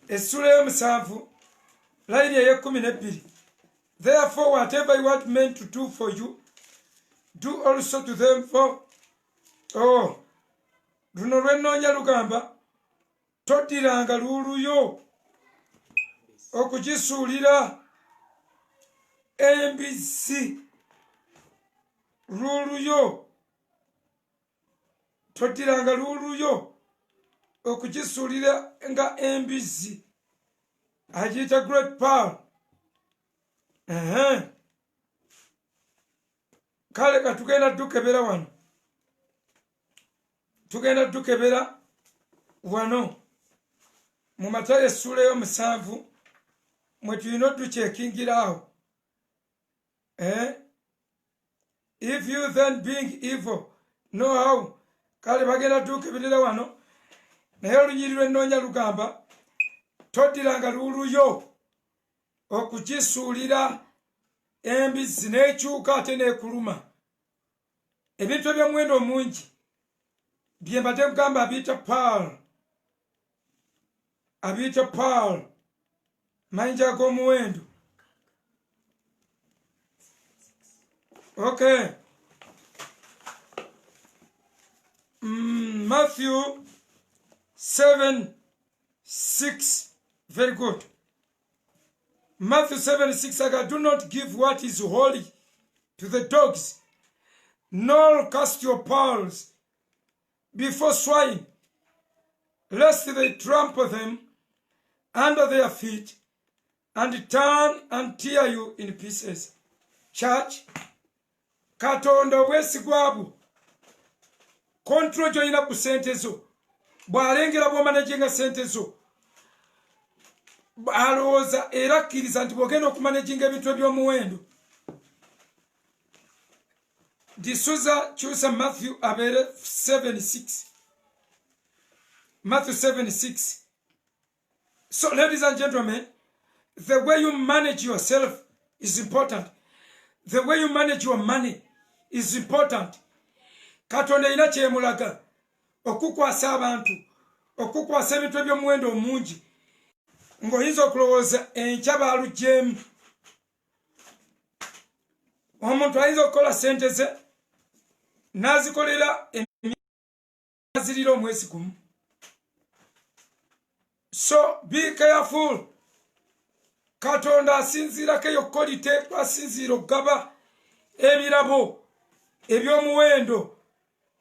essula 7 line 12, therefore whatever you want men to do for you, do also to them for. Luno lwennoonya lugamba, toddiranga luuluyo okugisuulira embizzi. Luuluyo, toddiranga luuluyo okugisuulira nga embizzi. Agiyita great pearl. kale katugenda tukebera wano tugenda tukebera wano mu Matayo essula y'omusanvu mwe tulina tukyekingirawo if you then being evil know how kale bagenda tukeberera wano naye olunyiri lw'ennoonya lugamba toddiranga luuluyo okugisuulira embizzi n'ekyuka ate n'ekuluma ebintu eby'omuwendo omungi bye mbadde kugamba abiyita paul mayinja ag'omuwendo okay Matthew 7:6 very good. Matthew 7:6 do not give what is holy to the dogs, nor cast your pearls before swine, lest they trample them under their feet and turn and tear you in pieces. Church, Katonda obwesigwabwo control joyina ku sente zo bw'alengera bw'omanaginga sente zo alowooza era akkiriza nti bw'ogenda okumanaginga ebintu eby'omuwendo disuza kyusa Matthew abeere 7:6 Matthew 7:6. So ladies and gentlemen, the way you manage yourself is important. The way you manage your money is important. Katonda ina kyemulaga okukwasa abantu okukwasa ebintu eby'omuwendo omungi ng'oyinza okulowooza enkya baalugyemu omuntu ayinza okukola sente ze n'azikolera azirira omwezi gumu. So be careful. Katonda asinziirako yokka oliteekwa asinziira okugaba ebirabo eby'omuwendo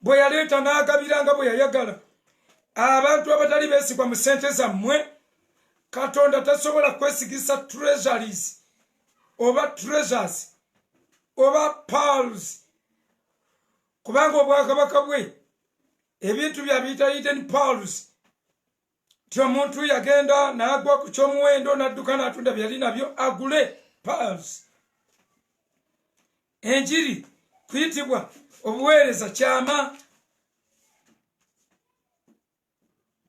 bwe yaleeta n'agabiranga bwe yayagala abantu abatali beesigwa mu sente zammwe. Katonda tasobola kwesigisa treasuries oba treasures oba pearls kubanga obwakabaka bwe ebintu byabiyita hidden pearls ti omuntu yagenda n'agwa ku ky'omuwendo n'adduka n'atunda byali nabyo agule pearls. Enjiri kuyitibwa obuweereza kyama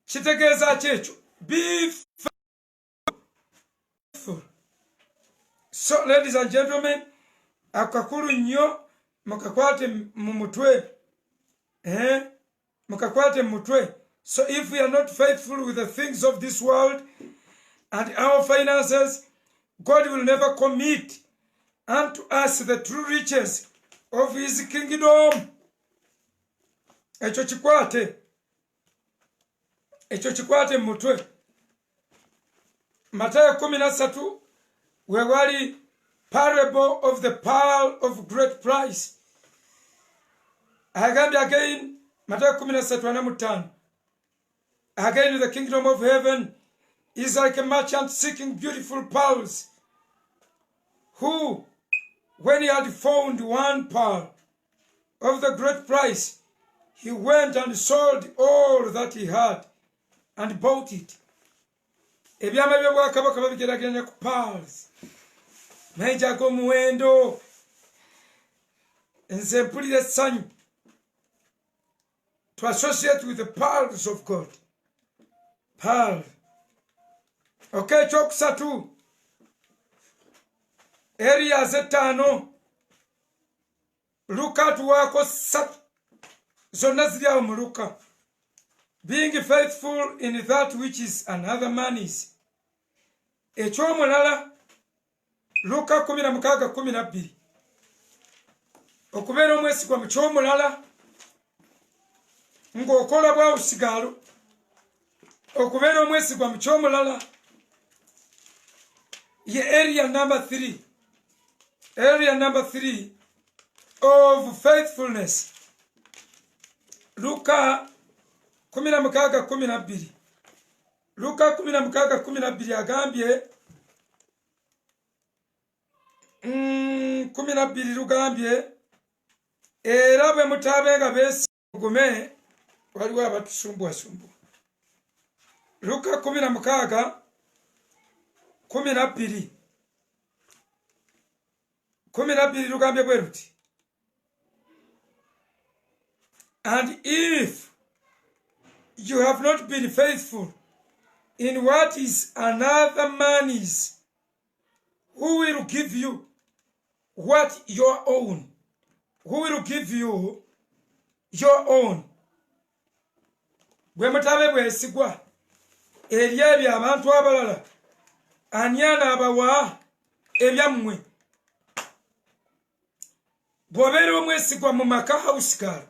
kitegeeza kyekyo be faithful. So ladies and gentlemen, akakulu nnyo mukakwate mu mutwe mukakwate mu mutwe. So if we are not faithful with the things of this world and our finances, God will never commit unto us the true riches of his kingdom. Ekyo kikwate mutwe. Matayo 13 we wali parable of the pearl of great price. Agambye again Matayo 13:5. Again, the kingdom of heaven is like a merchant seeking beautiful pearls, who, when he had found one pearl of the great price, he went and sold all that he had and bought it. Ebyama by'obwakabaka babigeraganya ku pearls. Mayinja ag'omuwendo. Nze mpulira essanyu to associate with the pearls of God. Pearl. Okay, ekyokusatu areas etaano Luka atuwaako 3 zonna ziri awo mu Luka. Being faithful in that which is another man's. Ekyomulala Luka 16:12. Okubeera omwesigwa mu kyomulala ng'okola bwawusigaalo. Okubeera omwesigwa mu kyomulala ye area number 3. Area number 3 of faithfulness. Luka 16:12. Luka 16:12 agambye 12 lugambye era bwe mutabenga beegume waliwo abatusumbwasumbwa. Luka 16:12 lugambye bwe luti, and if you have not been faithful in what is another man's, who will give you what your own? Who will give you your own? Bwe mutabe bwesigwa eri ebyo abantu abalala, ani anaabawa ebyammwe? Bw'obeera omwesigwa mu maka house girl,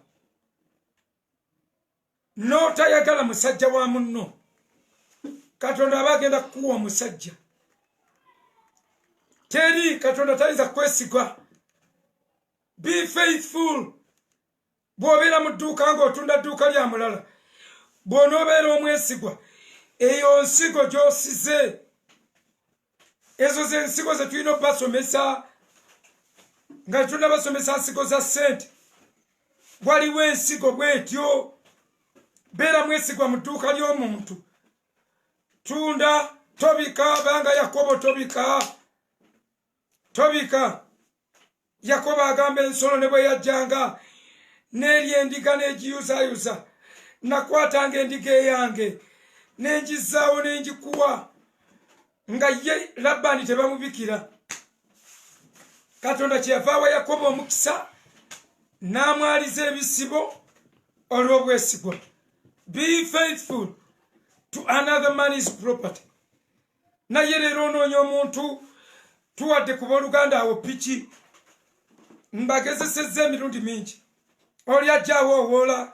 n'otayagala musajja wa munno, Katonda aba agenda kukuwa omusajja. Teri Katonda tayinza kwesigwa. Be faithful. Bw'obeera mu dduuka ng'otunda dduuka lya mulala, bw'onoobeera omwesigwa, eyo nsigo gy'osize. Ezo ze nsigo ze tulina obbasomesa nga tunabasomesa nsigo za ssente. Waliwo ensigo bw'etyo. Beera mwesigwa mu dduuka ly'omuntu. Tunda, tobika, banga Yakobo tobika. Tobika. Yakobo agamba ensolo ne bwe yajjanga n'erya endiga n'egiyuzayuza, nakwatanga endiga eyange n'engizaawo n'engikuwa, nga ye Labbaani tebamubikira. Katonda kyeyava awa Yakobo omukisa n'amwaliza ebisibo olw'obwesigwa. Be faithful to another man's property. Naye leero onoonya omuntu, tuwadde ku booluganda awo piki, mbagezesezza emirundi mingi. Oli ajjaawo owoola,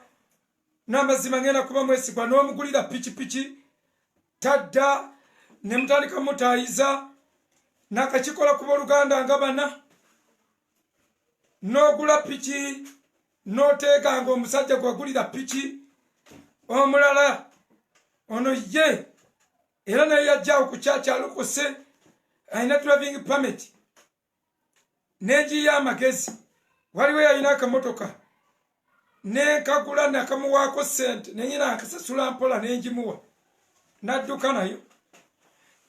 n'amazima ngenda kuba mwesigwa, n'omugulira piki tadda, ne mutandika mutaayiza, n'akakikola ku booluganda nga bana. N'ogula piki, n'oteeganga omusajja gwagulira piki omulala, ono ye era naye yajjaawo ku kyakyalokose, alina driving permit n'egiya amagezi. Waliwo yalina akamotoka n'enkagula nakamuwaako ssente, nenyina akasasula mpola n'engimuwa, n'adduka nayo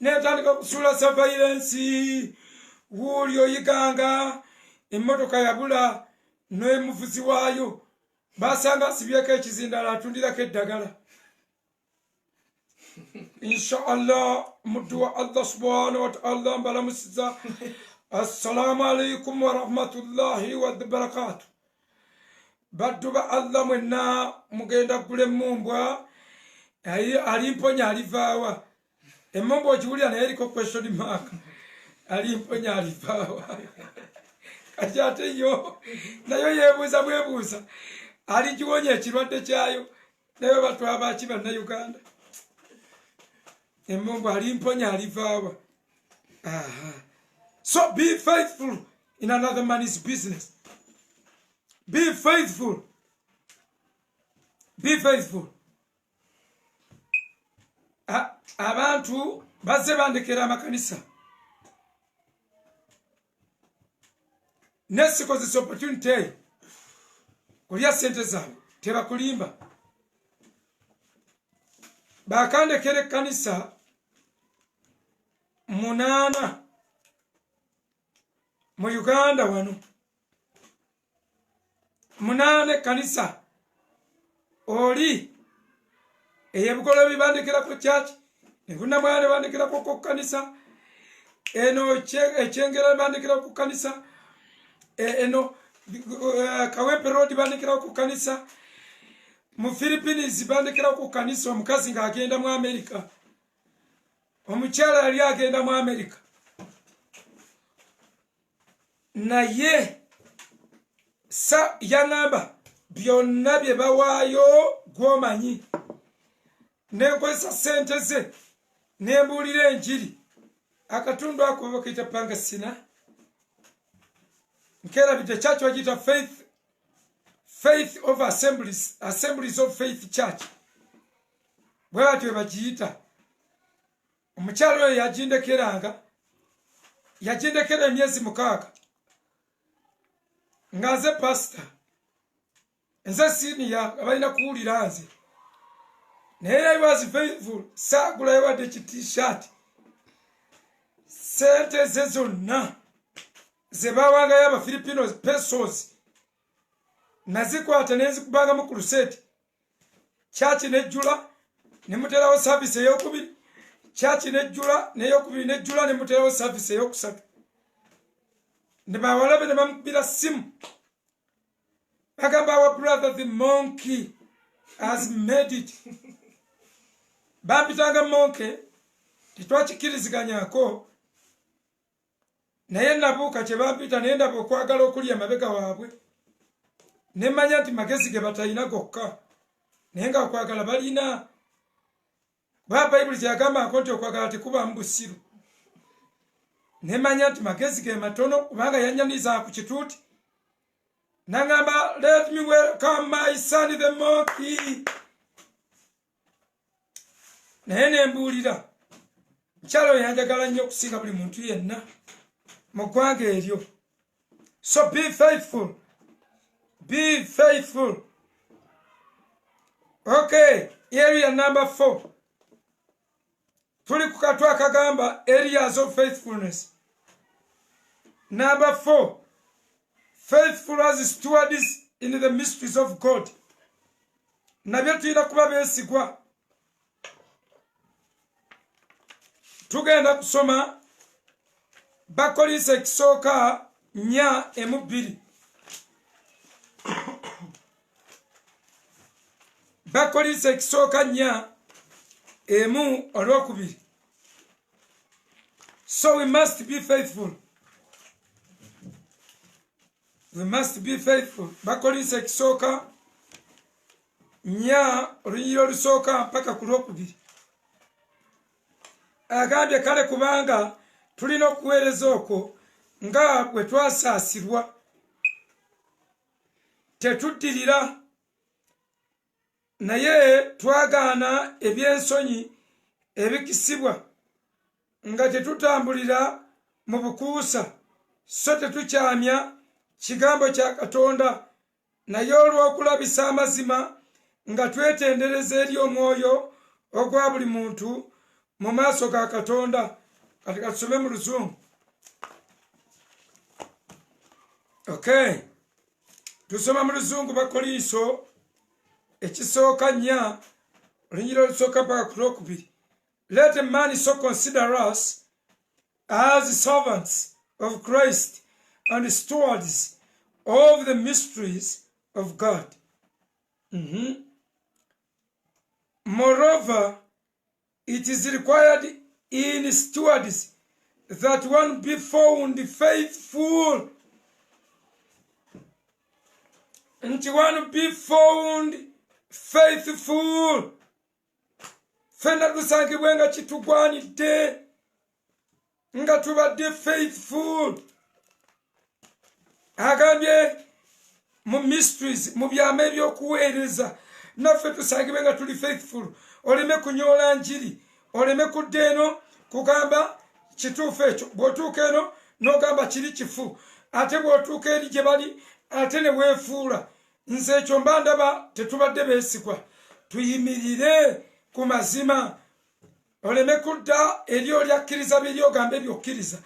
n'etandika kusula surveillance. Wuuli oyiganga emmotoka yabula n'omuvuzi waayo, basanga asibyeko ekizindala atundirako eddagala. Inshallah muddu wa Allah subhanahu wa ta'ala mbalamusiza. Assalamu alaikum wa rahmatullahi wa barakatuh. Baddu ba Allah mwenna mugenda gula emmumbwa, alimponya alivaawa. Emmumbwa ogiwulira naye eriko question mark. Alimponya alivaawa. Kati ate yo nayo yeebuuza bwebuuza, aligiwonya ekirwadde kyayo, naye batwaba ki bannayuganda? Emmumbwa alimponya alivaawa. So be faithful in another man's business. Be faithful. Be faithful. Abantu bazze bandekera amakanisa. Nesikozesa opportunity kulya ssente zaabwe, tebakulimba. Bakandekera ekkanisa 8 mu Uganda wano. 8 kanisa. Oli eyebugolo bibandikira ku church, engunda mwana bandikira ku kanisa, eno ekyengera bandikira ku kanisa, eno Kawempe Road bandikira ku kanisa, mu Philippines bandikira ku kanisa. Omukazi nga agenda mu America, omukyala yali agenda mu America, naye sa yangamba byonna bye bawaayo gwomanyi, nenkozesa ssente ze nembuulira enjiri. Akatundu ako bakayita Pangasina. Nkerabidde church wagiyita faith of assemblies of faith church, bwe batyo bagiyita. Omukyalo oyo yagindekera emyezi 6 nga nze pastor nze senior abalina kuwulira nze naye I was faithful saagulayo wadde t-shirt sente ze zonna ze bawangayo abafilipinos pesos nazikwata nenzikubagamu ku luseti chachi nejjula nemuterawo service eyokubiri chachi nejjula neyokubiri nejjula nemuterawo service eyokusatu nebawalabe nebamukubira simu bagamba our brother the monkey has made it bampitanga monkey tetwakikiriziganyako naye nabuuka kye bampita naye ndaba okwagala okulya mabega waabwe nemanya nti magezi ge batalina gokka naye nga okwagala balina ba bayibuli kyagambako nti okwagala tekubaamu busiru nemanya nti magezi ge matono kubanga yanyaniza ku kituuti nangamba let me welcome my son the monkey naye nembuulira mukyalo yanjagala nnyo okusinga buli muntu yenna mu ggwanga eryo so be faithful. Be faithful. Okay, area number 4. Tuli kukatwa kagamba areas of faithfulness. Number 4. Faithful as stewards in the mysteries of God. Nabyo tulina kuba beesigwa. Tugenda kusoma Bakolinso ekisooka 4:2. Bakolinso ekisooka 4:2. So we must be faithful. We must be faithful. Bakolinso ekisooka 4:2 mpaka ku 2. Agambye kale kubanga tulina okuweereza okwo nga bwe twasaasirwa tetuddirira naye twagaana ebyensonyi ebikisibwa nga tetutambulira mu bukuusa so tetukyamya kigambo kya Katonda naye olw'okulabisa amazima nga twetendereza eri omwoyo ogwa buli muntu mu maaso ga Katonda. Kati katusome mu Luzungu. Okay, tusoma mu Luzungu Bakolinso ekisooka 4 olunyiriri olusooka mpaka ku 2. Let a man so consider us as servants of Christ and stewards of the mysteries of God. Moreover, it is required in stewards that one be found faithful. And one be found faithful. Fena tusangibwe nga kitugwanidde nga tubadde faithful. Agambye mu mysteries mu byama ebyokuweereza naffe tusangibwe nga tuli faithful. Oleme kunyoola njiri, oleme kudda eno kugamba kituufu ekyo, bw'otuuka eno n'ogamba kiri kifu, ate bw'otuuka eri gye bali ate ne weefuula. Nze ekyo mba ndaba tetubadde beesigwa. Tuyimirire ku mazima. Oleme kudda eri olyakkiriza biri ogambe ebyokkiriza,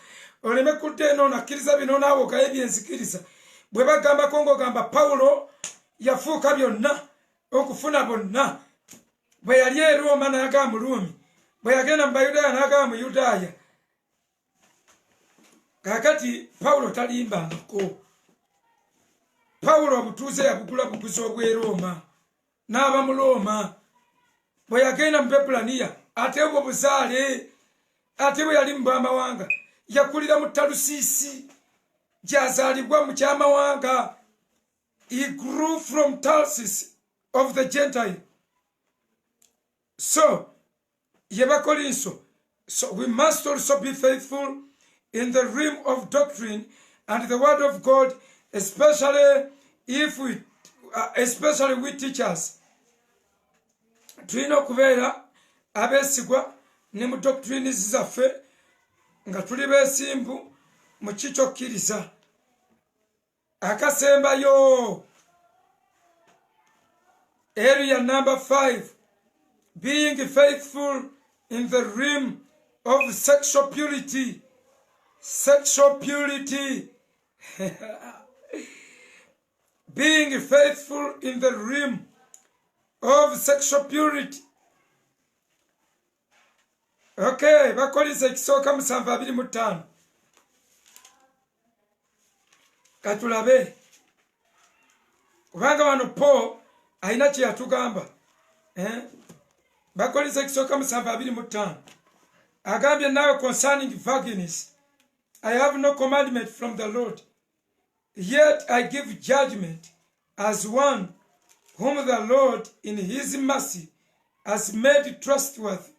oleme kudda eno nakkiriza bino naawe ogaye ebyenzikiriza. Bwe bagambako ng'ogamba Pawulo yafuuka byonna okufuna bonna. Bwe yali e Roma n'agamba Muluumi, bwe yagenda mu Bayudaaya n'agamba Muyudaaya. Kaakati Pawulo talimbangako. Pawulo obutuuze yabugula buguzi obw'e Roma n'aba mu Roma. Bwe yagenda mu Bepulaniya ate obwo buzaale, ate bwe yali mu bwamawanga yakulira mu Talusiisi gy'azaalibwa mu kyamawanga. He grew from Tarsus of the Gentile. So, Yebakolinso, so we must also be faithful in the realm of doctrine and the word of God, especially we teachers. Tulina okubeera abeesigwa ne mu doctrine zaffe nga tuli beesimbu mu kikyokkiriza. Akasembayo Area number 5. Being faithful in the realm of sexual purity. Sexual purity. Being faithful in the realm of sexual purity. Okay, bakolize ekisoka 7:25. Katulabe. Kubanga wano Paul aina kye yatugamba. Bakolize ekisoka 7:25. Agambye nawe concerning virgins, I have no commandment from the Lord. Yet I give judgment as one whom the Lord in his mercy has made trustworthy.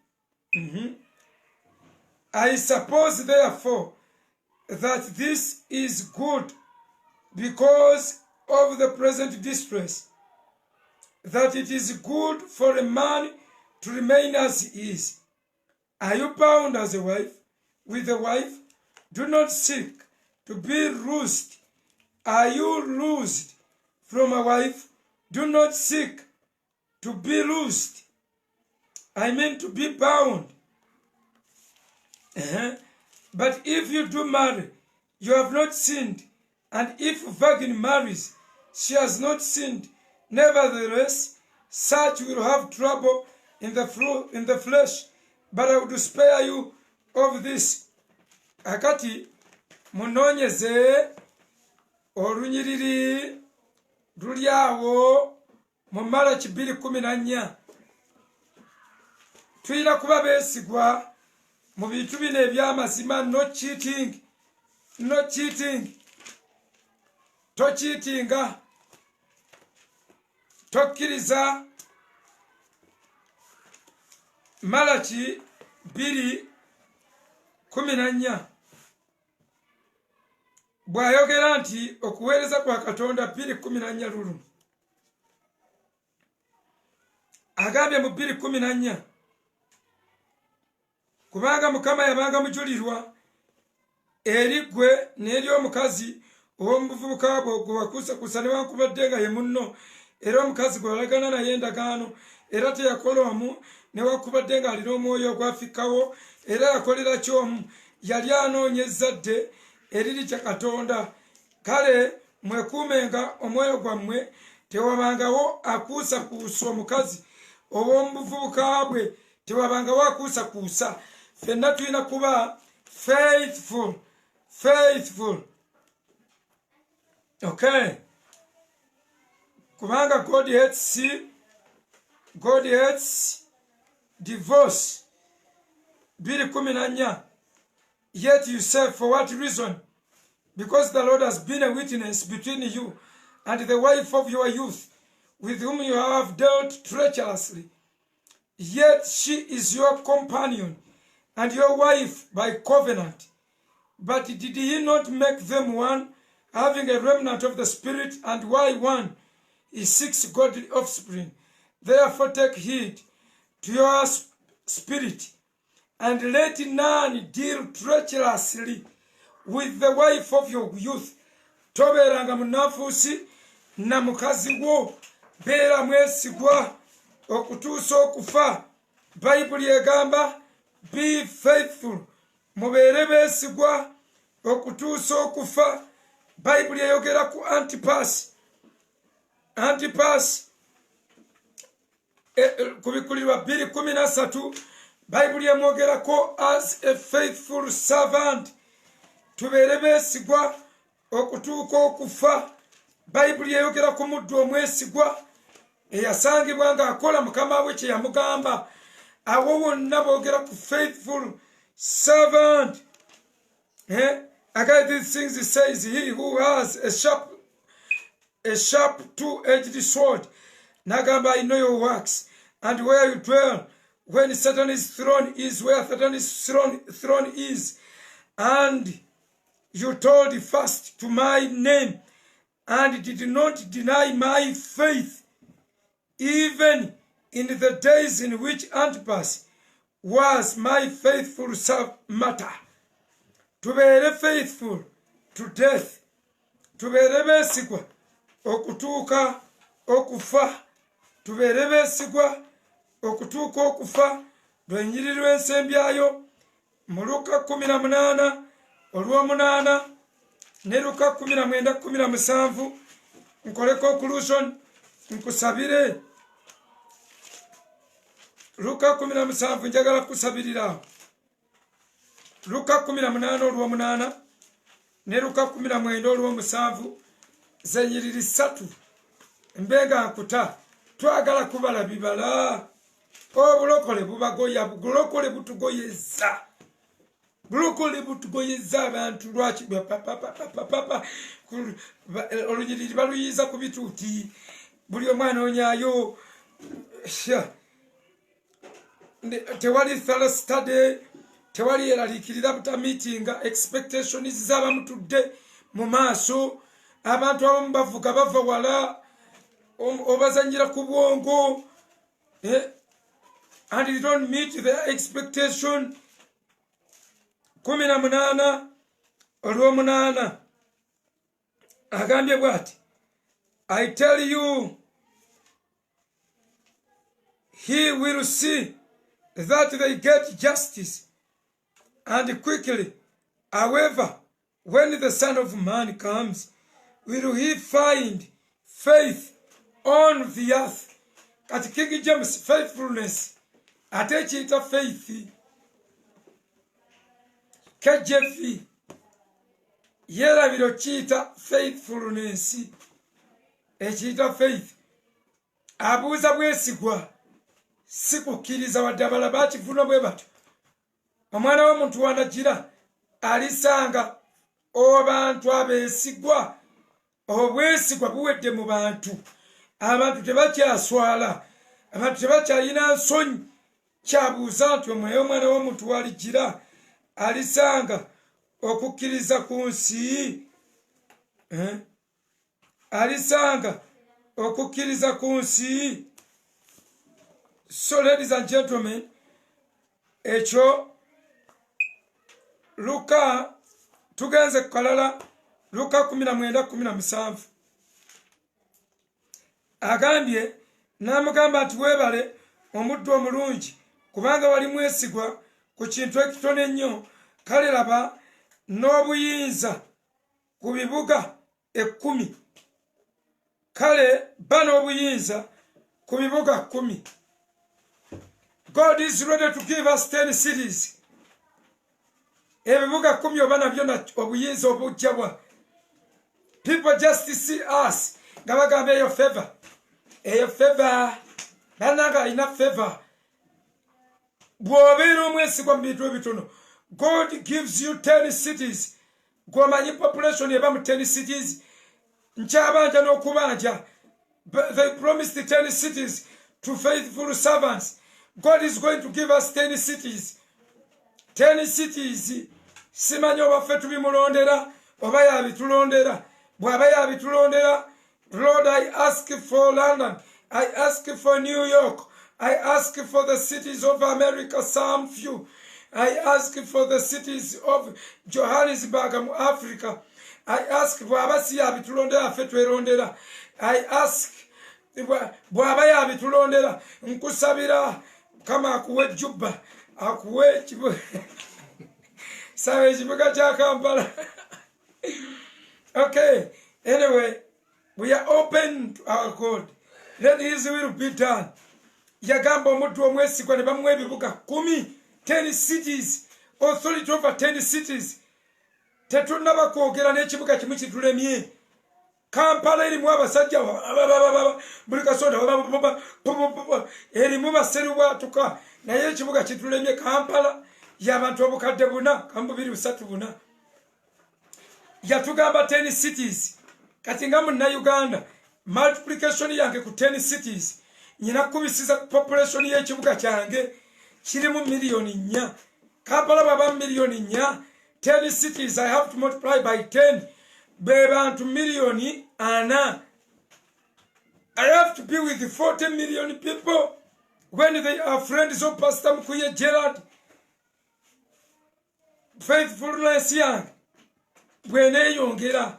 I suppose therefore that this is good because of the present distress, that it is good for a man to remain as he is. Are you bound as a wife with a wife? Do not seek to be loosed. Are you loosed from a wife? Do not seek to be loosed. I mean to be bound. But if you do marry, you have not sinned. And if a virgin marries, she has not sinned. Nevertheless, such will have trouble in the flesh. But I would spare you of this. Akati munonyeze olunyiriri lulyawo mu Malaki 2:14. Tuyina kuba beesigwa mu bintu bino eby'amazima. No cheating. No cheating. Tocheatinga. Tokkiriza. Malaki 2:14. Bw'ayogera nti okuweereza kwa Katonda 2:14 lulu. Agambye mu 2:14. Kubanga Mukama yabanga mujulirwa eri gwe n'eri omukazi ow'omuvubuka gwe wakuusakuusa newankubadde nga ye munno, era omukazi gwe walagana naye endagaano, era teyakolwamu newankubadde nga alina omwoyo ogwafikkawo, era yakolera kyomu, yali anoonya ezzadde eriri kya Katonda. Kale mwekuumenga omwoyo gwammwe tewabangawo akuusakuusa omukazi ow'omuvubuka bwe, tewabangawo akuusakuusa. Ffenna tulina kuba faithful. Faithful. Okay. Kubanga God hates divorce. 2:14. Yet you say, for what reason? Because the Lord has been a witness between you and the wife of your youth, with whom you have dealt treacherously. Yet she is your companion and your wife by covenant. But did he not make them one, having a remnant of the spirit? And why one? He seeks godly offspring. Therefore take heed to your spirit, and let none deal treacherously with the wife of your youth. Toberanga munafusi na mukazi wo, beera mwesigwa okutuusa okufa. Bayibuli egamba be faithful. Mubeere beesigwa okutuusa okufa. Bayibuli eyogera ku Antipas. Kubikulirwa 2:13. Bayibuli emwogerako as a faithful servant. Tubeere beesigwa okutuuka okufa. Bayibuli eyogera ku muddu omwesigwa eyasangibwa ng'akola mukama we kye yamugamba. Awo wonna boogera ku faithful servant. Again, these things he says, he who has a sharp two-edged sword. Nagamba, I know your works, and where you dwell. When Satan's throne is where Satan's throne is. And you told fast to my name, and did not deny my faith, even in the days in which Antipas was my faithful martyr. Tubeere faithful to death. Tubeere beesigwa okutuuka okufa. tubeere beesigwa okutuuka okufa lwenyirirwa ensembyayo mu Luka 18 olw'omunaana ne Luka 19:17 nkole conclusion nkusabire Luka 17 njagala kusabirira Luka 18 olw'omunaana ne Luka 19 olw'omusanvu zenyiriri 3 mbenga nkuta twagala kubala bibala obulokole bubagoya bulokole butugoyeza bulokole butugoyeza abantu lwaki papa olunyiriri baluyiza ku bituuti buli omwana onyayo tewali thorough study tewali eralikirira buta meeting expectations z'abamutudde mu maaso abantu abamu bavuga bava wala obazanyira ku bwongo and you don't meet their expectation 18 olw'omunaana agambye bw'ati I tell you he will see that they get justice and quickly. However, when the Son of Man comes, will he find faith on the earth? At King James, faithfulness. Attach it to faith. KJV. Yera vilo chita faithfulness. Echita faith. Abuza bwesigwa. Sikukiriza wadabala bachifuno bwe batu. Omwana w'omuntu wanagira alisanga obantu abeesigwa obwesigwa buwedde mu bantu abantu tebakyaswala abantu tebakyalina nsonyi kyabuuza nti omwana w'omuntu waligira alisanga okukkiriza ku nsi alisanga okukkiriza ku nsi. So ladies and gentlemen, ekyo Luka tugenze kalala Luka 19:17 agambye namugamba nti weebale omuddu omulungi kubanga wali mwesigwa ku kintu ekitone ennyo kale laba n'obuyinza ku bibuga 10 kale ba n'obuyinza ku bibuga 10. God is ready to give us 10 cities. Ebibuga 10 oba nabyo obuyinza obujjabwa. People just see us nga bagamba eyo favor bananga ina favor bw'obeera omwesigwa mu bintu ebitono. God gives you 10 cities. Gwomanyi population eba mu 10 cities nkyabanja n'okubanja. They promised 10 cities to faithful servants. God is going to give us 10 cities. 10 cities. Simanyi oba ffe tubimulondera oba yabitulondera. Bw'aba yabitulondera, Lord, I ask for London. I ask for New York. I ask for the cities of America, some few. I ask for the cities of Johannesburg, Africa. I ask bw'aba si yabitulondera ffe twerondera. I ask bw'aba yabitulondera nkusabira kama akuwe Juba akuwe sawe ekibuga kya Kampala. Okay, anyway, we are open to our God. Let his will be done. Yagamba omuddu omwesigwa ne bamuwa ebibuga 10 cities, authority over 10 cities. Tetunnaba kwogera n'ekibuga kimu kitulemye. Kampala erimu abasajja buli kasonda erimu baserubwatuka naye ekibuga kitulemye. Kampala y'abantu obukadde 4 yatugamba 10 cities. Kati nga Munnayuganda multiplication yange ku 10 cities nyina kubisiza population y'ekibuga kyange kirimu million 4. Kampala baba million 4. 10 cities I have to multiply by 10. Bebantu million 4. I have to be with 40 million people when they are friends of Pastor Mkuye Gerard. Faithfulness yange bweneyongera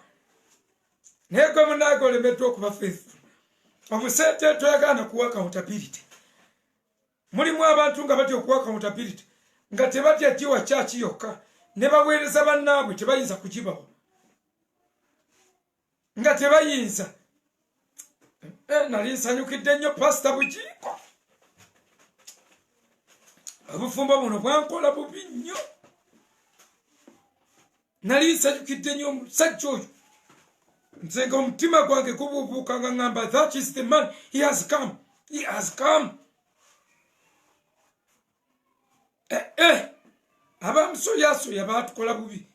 negwe munagole meto okuba faithful obusente toyagana kuwa accountability mulimu abantu nga batya okuwa accountability nga tebatya tiwa chachi yokka ne baweereza bannaabwe tebayinza kugibawa nga tebayinza nali nsanyukidde nnyo pasita Bukiiko obufumbo buno bwankola bubi nnyo nali nsanyukidde nnyo omusajja oyo nze nga omutima gwange gubuubuuka nga ngamba that is the man, he has come abamusoyasoya baatukola bubi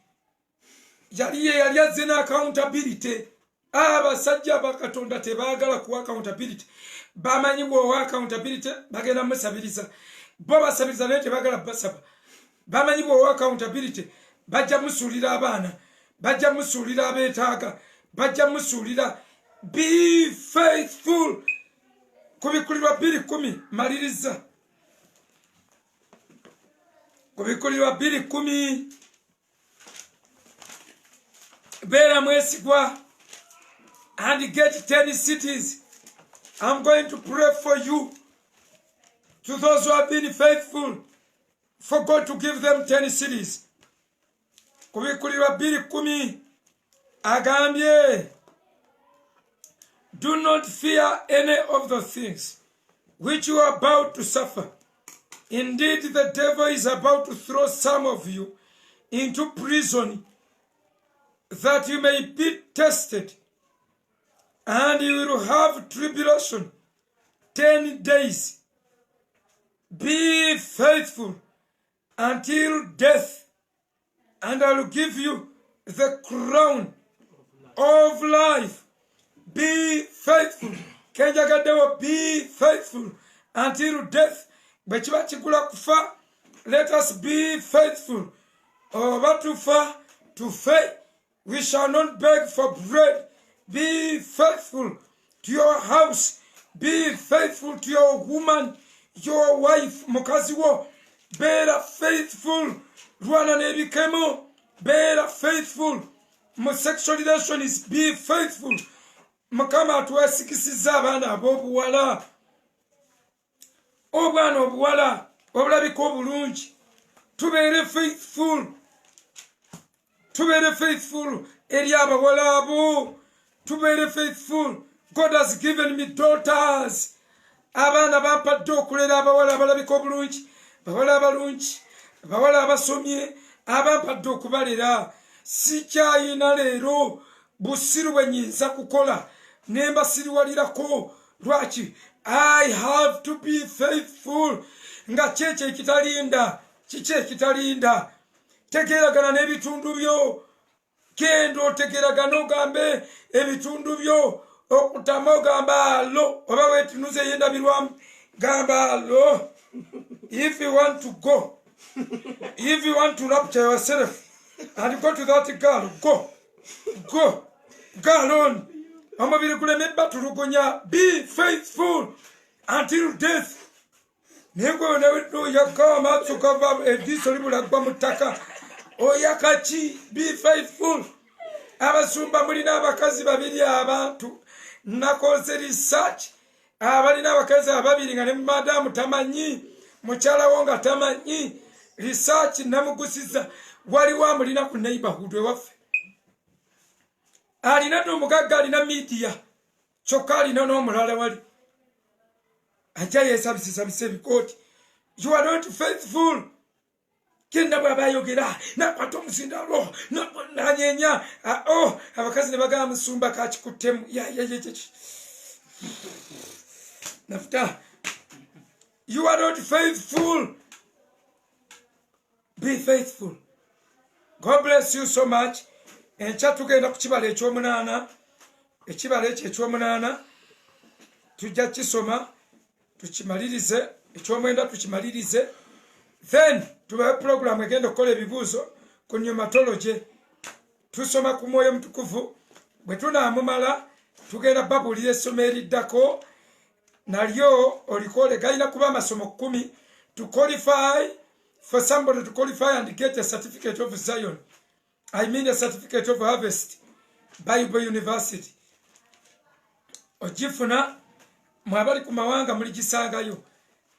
yali azze ne accountability abasajja bakatonda tebaagala kuwa accountability bamanyi bw'owa accountability bagenda musabiriza bo basabiriza naye tebaagala basaba bamanyi bw'owa accountability bajja musuulira abaana bajja musuulira abeetaaga bajja musuulira be faithful kubikulirwa 2:10 maliriza kubikulirwa 2:10 beera mwesigwa and get 10 cities. I'm going to pray for you, to those who have been faithful, for God to give them 10 cities. Kubikulirwa 2:10 agambye, do not fear any of the things which you are about to suffer. Indeed, the devil is about to throw some of you into prison, that you may be tested, and you will have tribulation 10 days. Be faithful until death, and I will give you the crown of life. Be faithful. Kenjagadewo, be faithful until death. Bechiba chikula kufa, let us be faithful. Oba tufa, to faith. We shall not beg for bread. Be faithful to your house. Be faithful to your woman, your wife, mukaziwo. Beera faithful. Rwana nebikemo. Beera faithful. My sexual relation is be faithful. Mukama atuwesikisiza abaana ab'obuwala. Obwana obuwala obulabika obulungi. Tubeere faithful. Tubeere faithful eri abawala abo. Tubeere faithful. God has given me daughters. Abaana bampadde okulera abawala abalabika obulungi. Bawala abalungi. Bawala abasomye. Abampadde okubalera. Sikyayina leero busiru bwe nnyinza kukola. Nemba siriwalirako. Lwaki? I have to be faithful. Nga kyekyo ekitalinda. Kiki ekitalinda? Tegeragana n'ebitundu byo. Genda otegeragana ogambe ebitundu byo. Okutama ogamba alo. Oba wetunuze yendabirwamu. Gamba alo. If you want to go. If you want to rapture yourself. And go to that girl. Go. Go. Go alone. Amabiri kuleme batulugonya. Be faithful until death. Nego newe yakama tsukava edisoli bulagba mutaka. Oyakachi. Be faithful. Abasumba mulina abakazi babiri abantu. Nakoze research. Abalina abakazi ababiri nga ne madamu tamanyi. Muchala wonga tamanyi. Research namugusiza. Waliwo amulina ku neighborhood waffe. Alina n'omugagga alina media. Kyokka alina n'omulala wali. Ajja yeesabisisabisa ebikooti. You are not faithful. Genda bw'aba ayogera. Nakwata omusindalo. Nanyenya. Abakazi ne bagamba musumba kakikuttemu. Nafuta. You are not faithful. Be faithful. God bless you so much. Encha tugenda ku kibala ekyomunaana. Ekibala ekyomunaana tujja kisoma tukimalirize, ekyomwenda tukimalirize. Then tubaye program egenda okukola ebibuuzo ku pneumatology. Tusoma ku Mwoyo Mutukuvu. Bwe tunaamumala tugenda babulira essomo eriddako. Nalyo olikole galina kuba amasomo 10 to qualify for somebody to qualify and get a certificate of Zion. I mean a certificate of harvest. Bible University. Ojifuna mwabali ku mawanga muli gisangayo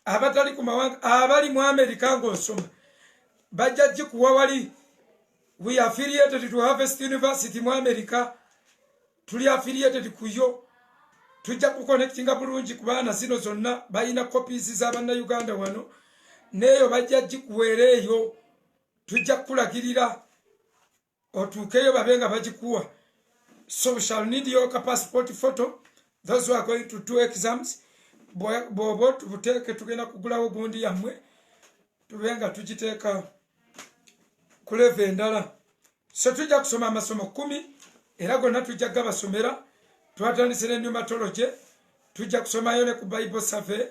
abatali ku mawanga abali mu America ng'osoma bajja gikuwa wali. We are affiliated to Harvest University mu America, tuli affiliated kuyo. Tujja ku connectinga bulungi ku baana zino zonna balina copies z'abanna Uganda wano neyo bajja gikuweereeyo. Tujja kulagirira otuukeyo babenga bagikuwa. So we shall need your passport photo, those who are going to do exams. Bobo tubuteke tugenda kugulawo gundi yammwe tubenga tugiteeka ku level endala. So tujja kusoma amasomo 10 era gonna tujja gabasomera. Twatandise ne pneumatology, tujja kusomayo ne ku Bible survey,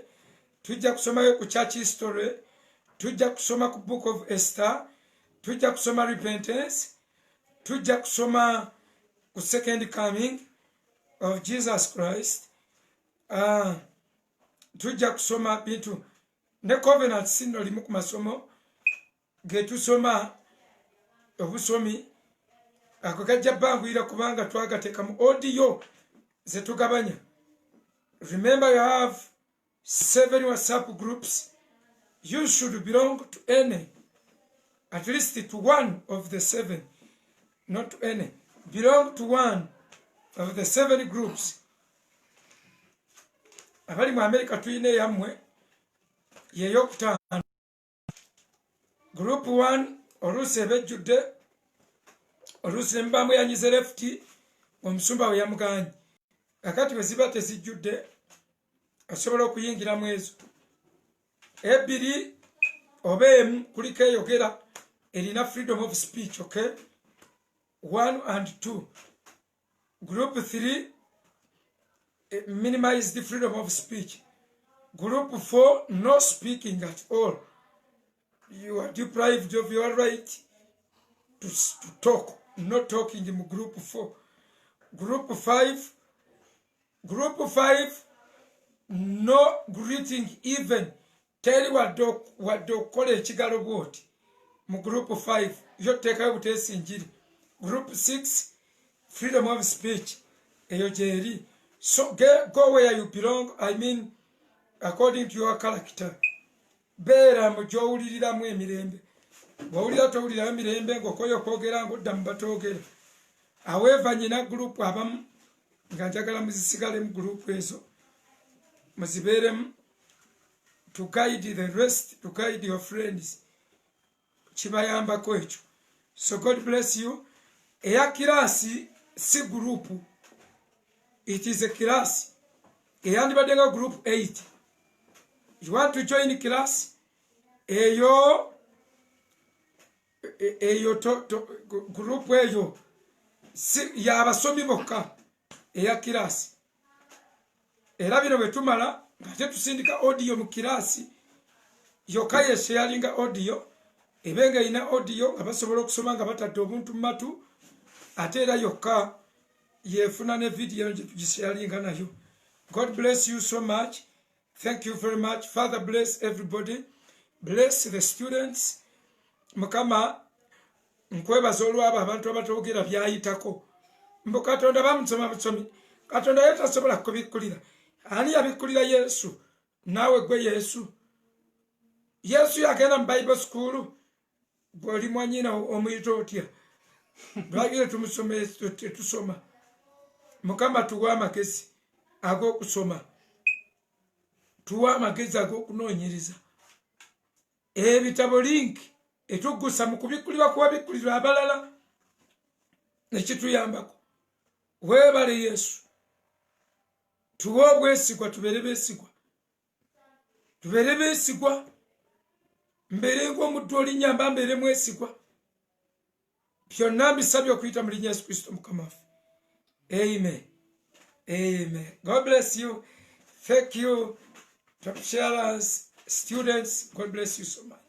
tujja kusomayo ku church history, tujja kusoma ku book of Esther, tujja kusoma repentance, tujja kusoma ku second coming of Jesus Christ, tujja kusoma bintu ne covenant sino limu ku masomo ge tusoma obusomi ako kajja bangwira kubanga twagateeka mu audio zetugabanya. Remember, you have 7 WhatsApp groups. You should belong to any, at least to one of the 7, not to any. Belong to one of the 7 groups. Abali mu America tuyine yamwe yeyokutano. Group 1 oluusi ebejjudde, oluusi embamu yanyize lefti omusumba we yamuganye. Akati bwe ziba tezijjudde asobola okuyingiramu ezo. Ebiri oba emu kuliko eyogera erina freedom of speech, okay? 1 and 2. Group 3 minimize the freedom of speech. Group 4 no speaking at all. You are deprived of your right to talk, not talking in group 4. Group 5 no greeting, even tell what do call a chigalo boat. Group 5 yo take out a Group 6 freedom of speech. So go where you belong, I mean according to your character. Beera mu gy'owuliriramu emirembe. Bw'owulira towuliramu emirembe ng'okoyo kwogera ng'odda mu batoogera. However, nyina group abamu nga njagala muzisigale mu group ezo. Muzibeeremu to guide the rest, to guide your friends. Kibayambako ekyo. So God bless you. Eya kirasi si group. It is a class. Eyandibadde nga group 8. You want to join class? Eyo group eyo si yabasomi bokka eya kirasi. Era bino bwe tumala ng'ate tusindika audio mu kirasi yokka yesharinga audio ebenga ina audio nga basobola okusoma nga batadde obuntu mu matu ate era yokka yefuna ne video tugisharinga nayo. God bless you so much. Thank you very much. Father, bless everybody. Bless the students. Mukama nkwebaza olw'abo abantu abatoogera byayitako. Mbu Katonda bamusoma busomi. Katonda ye tasobola kubikkulira. Ani yabikkulira Yesu? Naawe gwe Yesu. Yesu yagenda mu Bible school. Bw'oli mwanyina omuyita otya. Lwagire tumusome tusoma. Mukama tuwa amagezi ag'okusoma. Tuwa amagezi ag'okunoonyereza. Ebitabo link etugusa mu kubikkulirwa kuba bikkulirwa abalala nekituyambako. Weebale Yesu. Tuwe obwesigwa tubeere beesigwa. Tubeere beesigwa. Mbeere ng'omuddu olinnyamba mbeere mwesigwa. Byonna mbisabye okuyita mu linnya Yesu Kristo Mukama waffe. Amen. Amen. God bless you. Thank you. Top sharers, students, God bless you so much.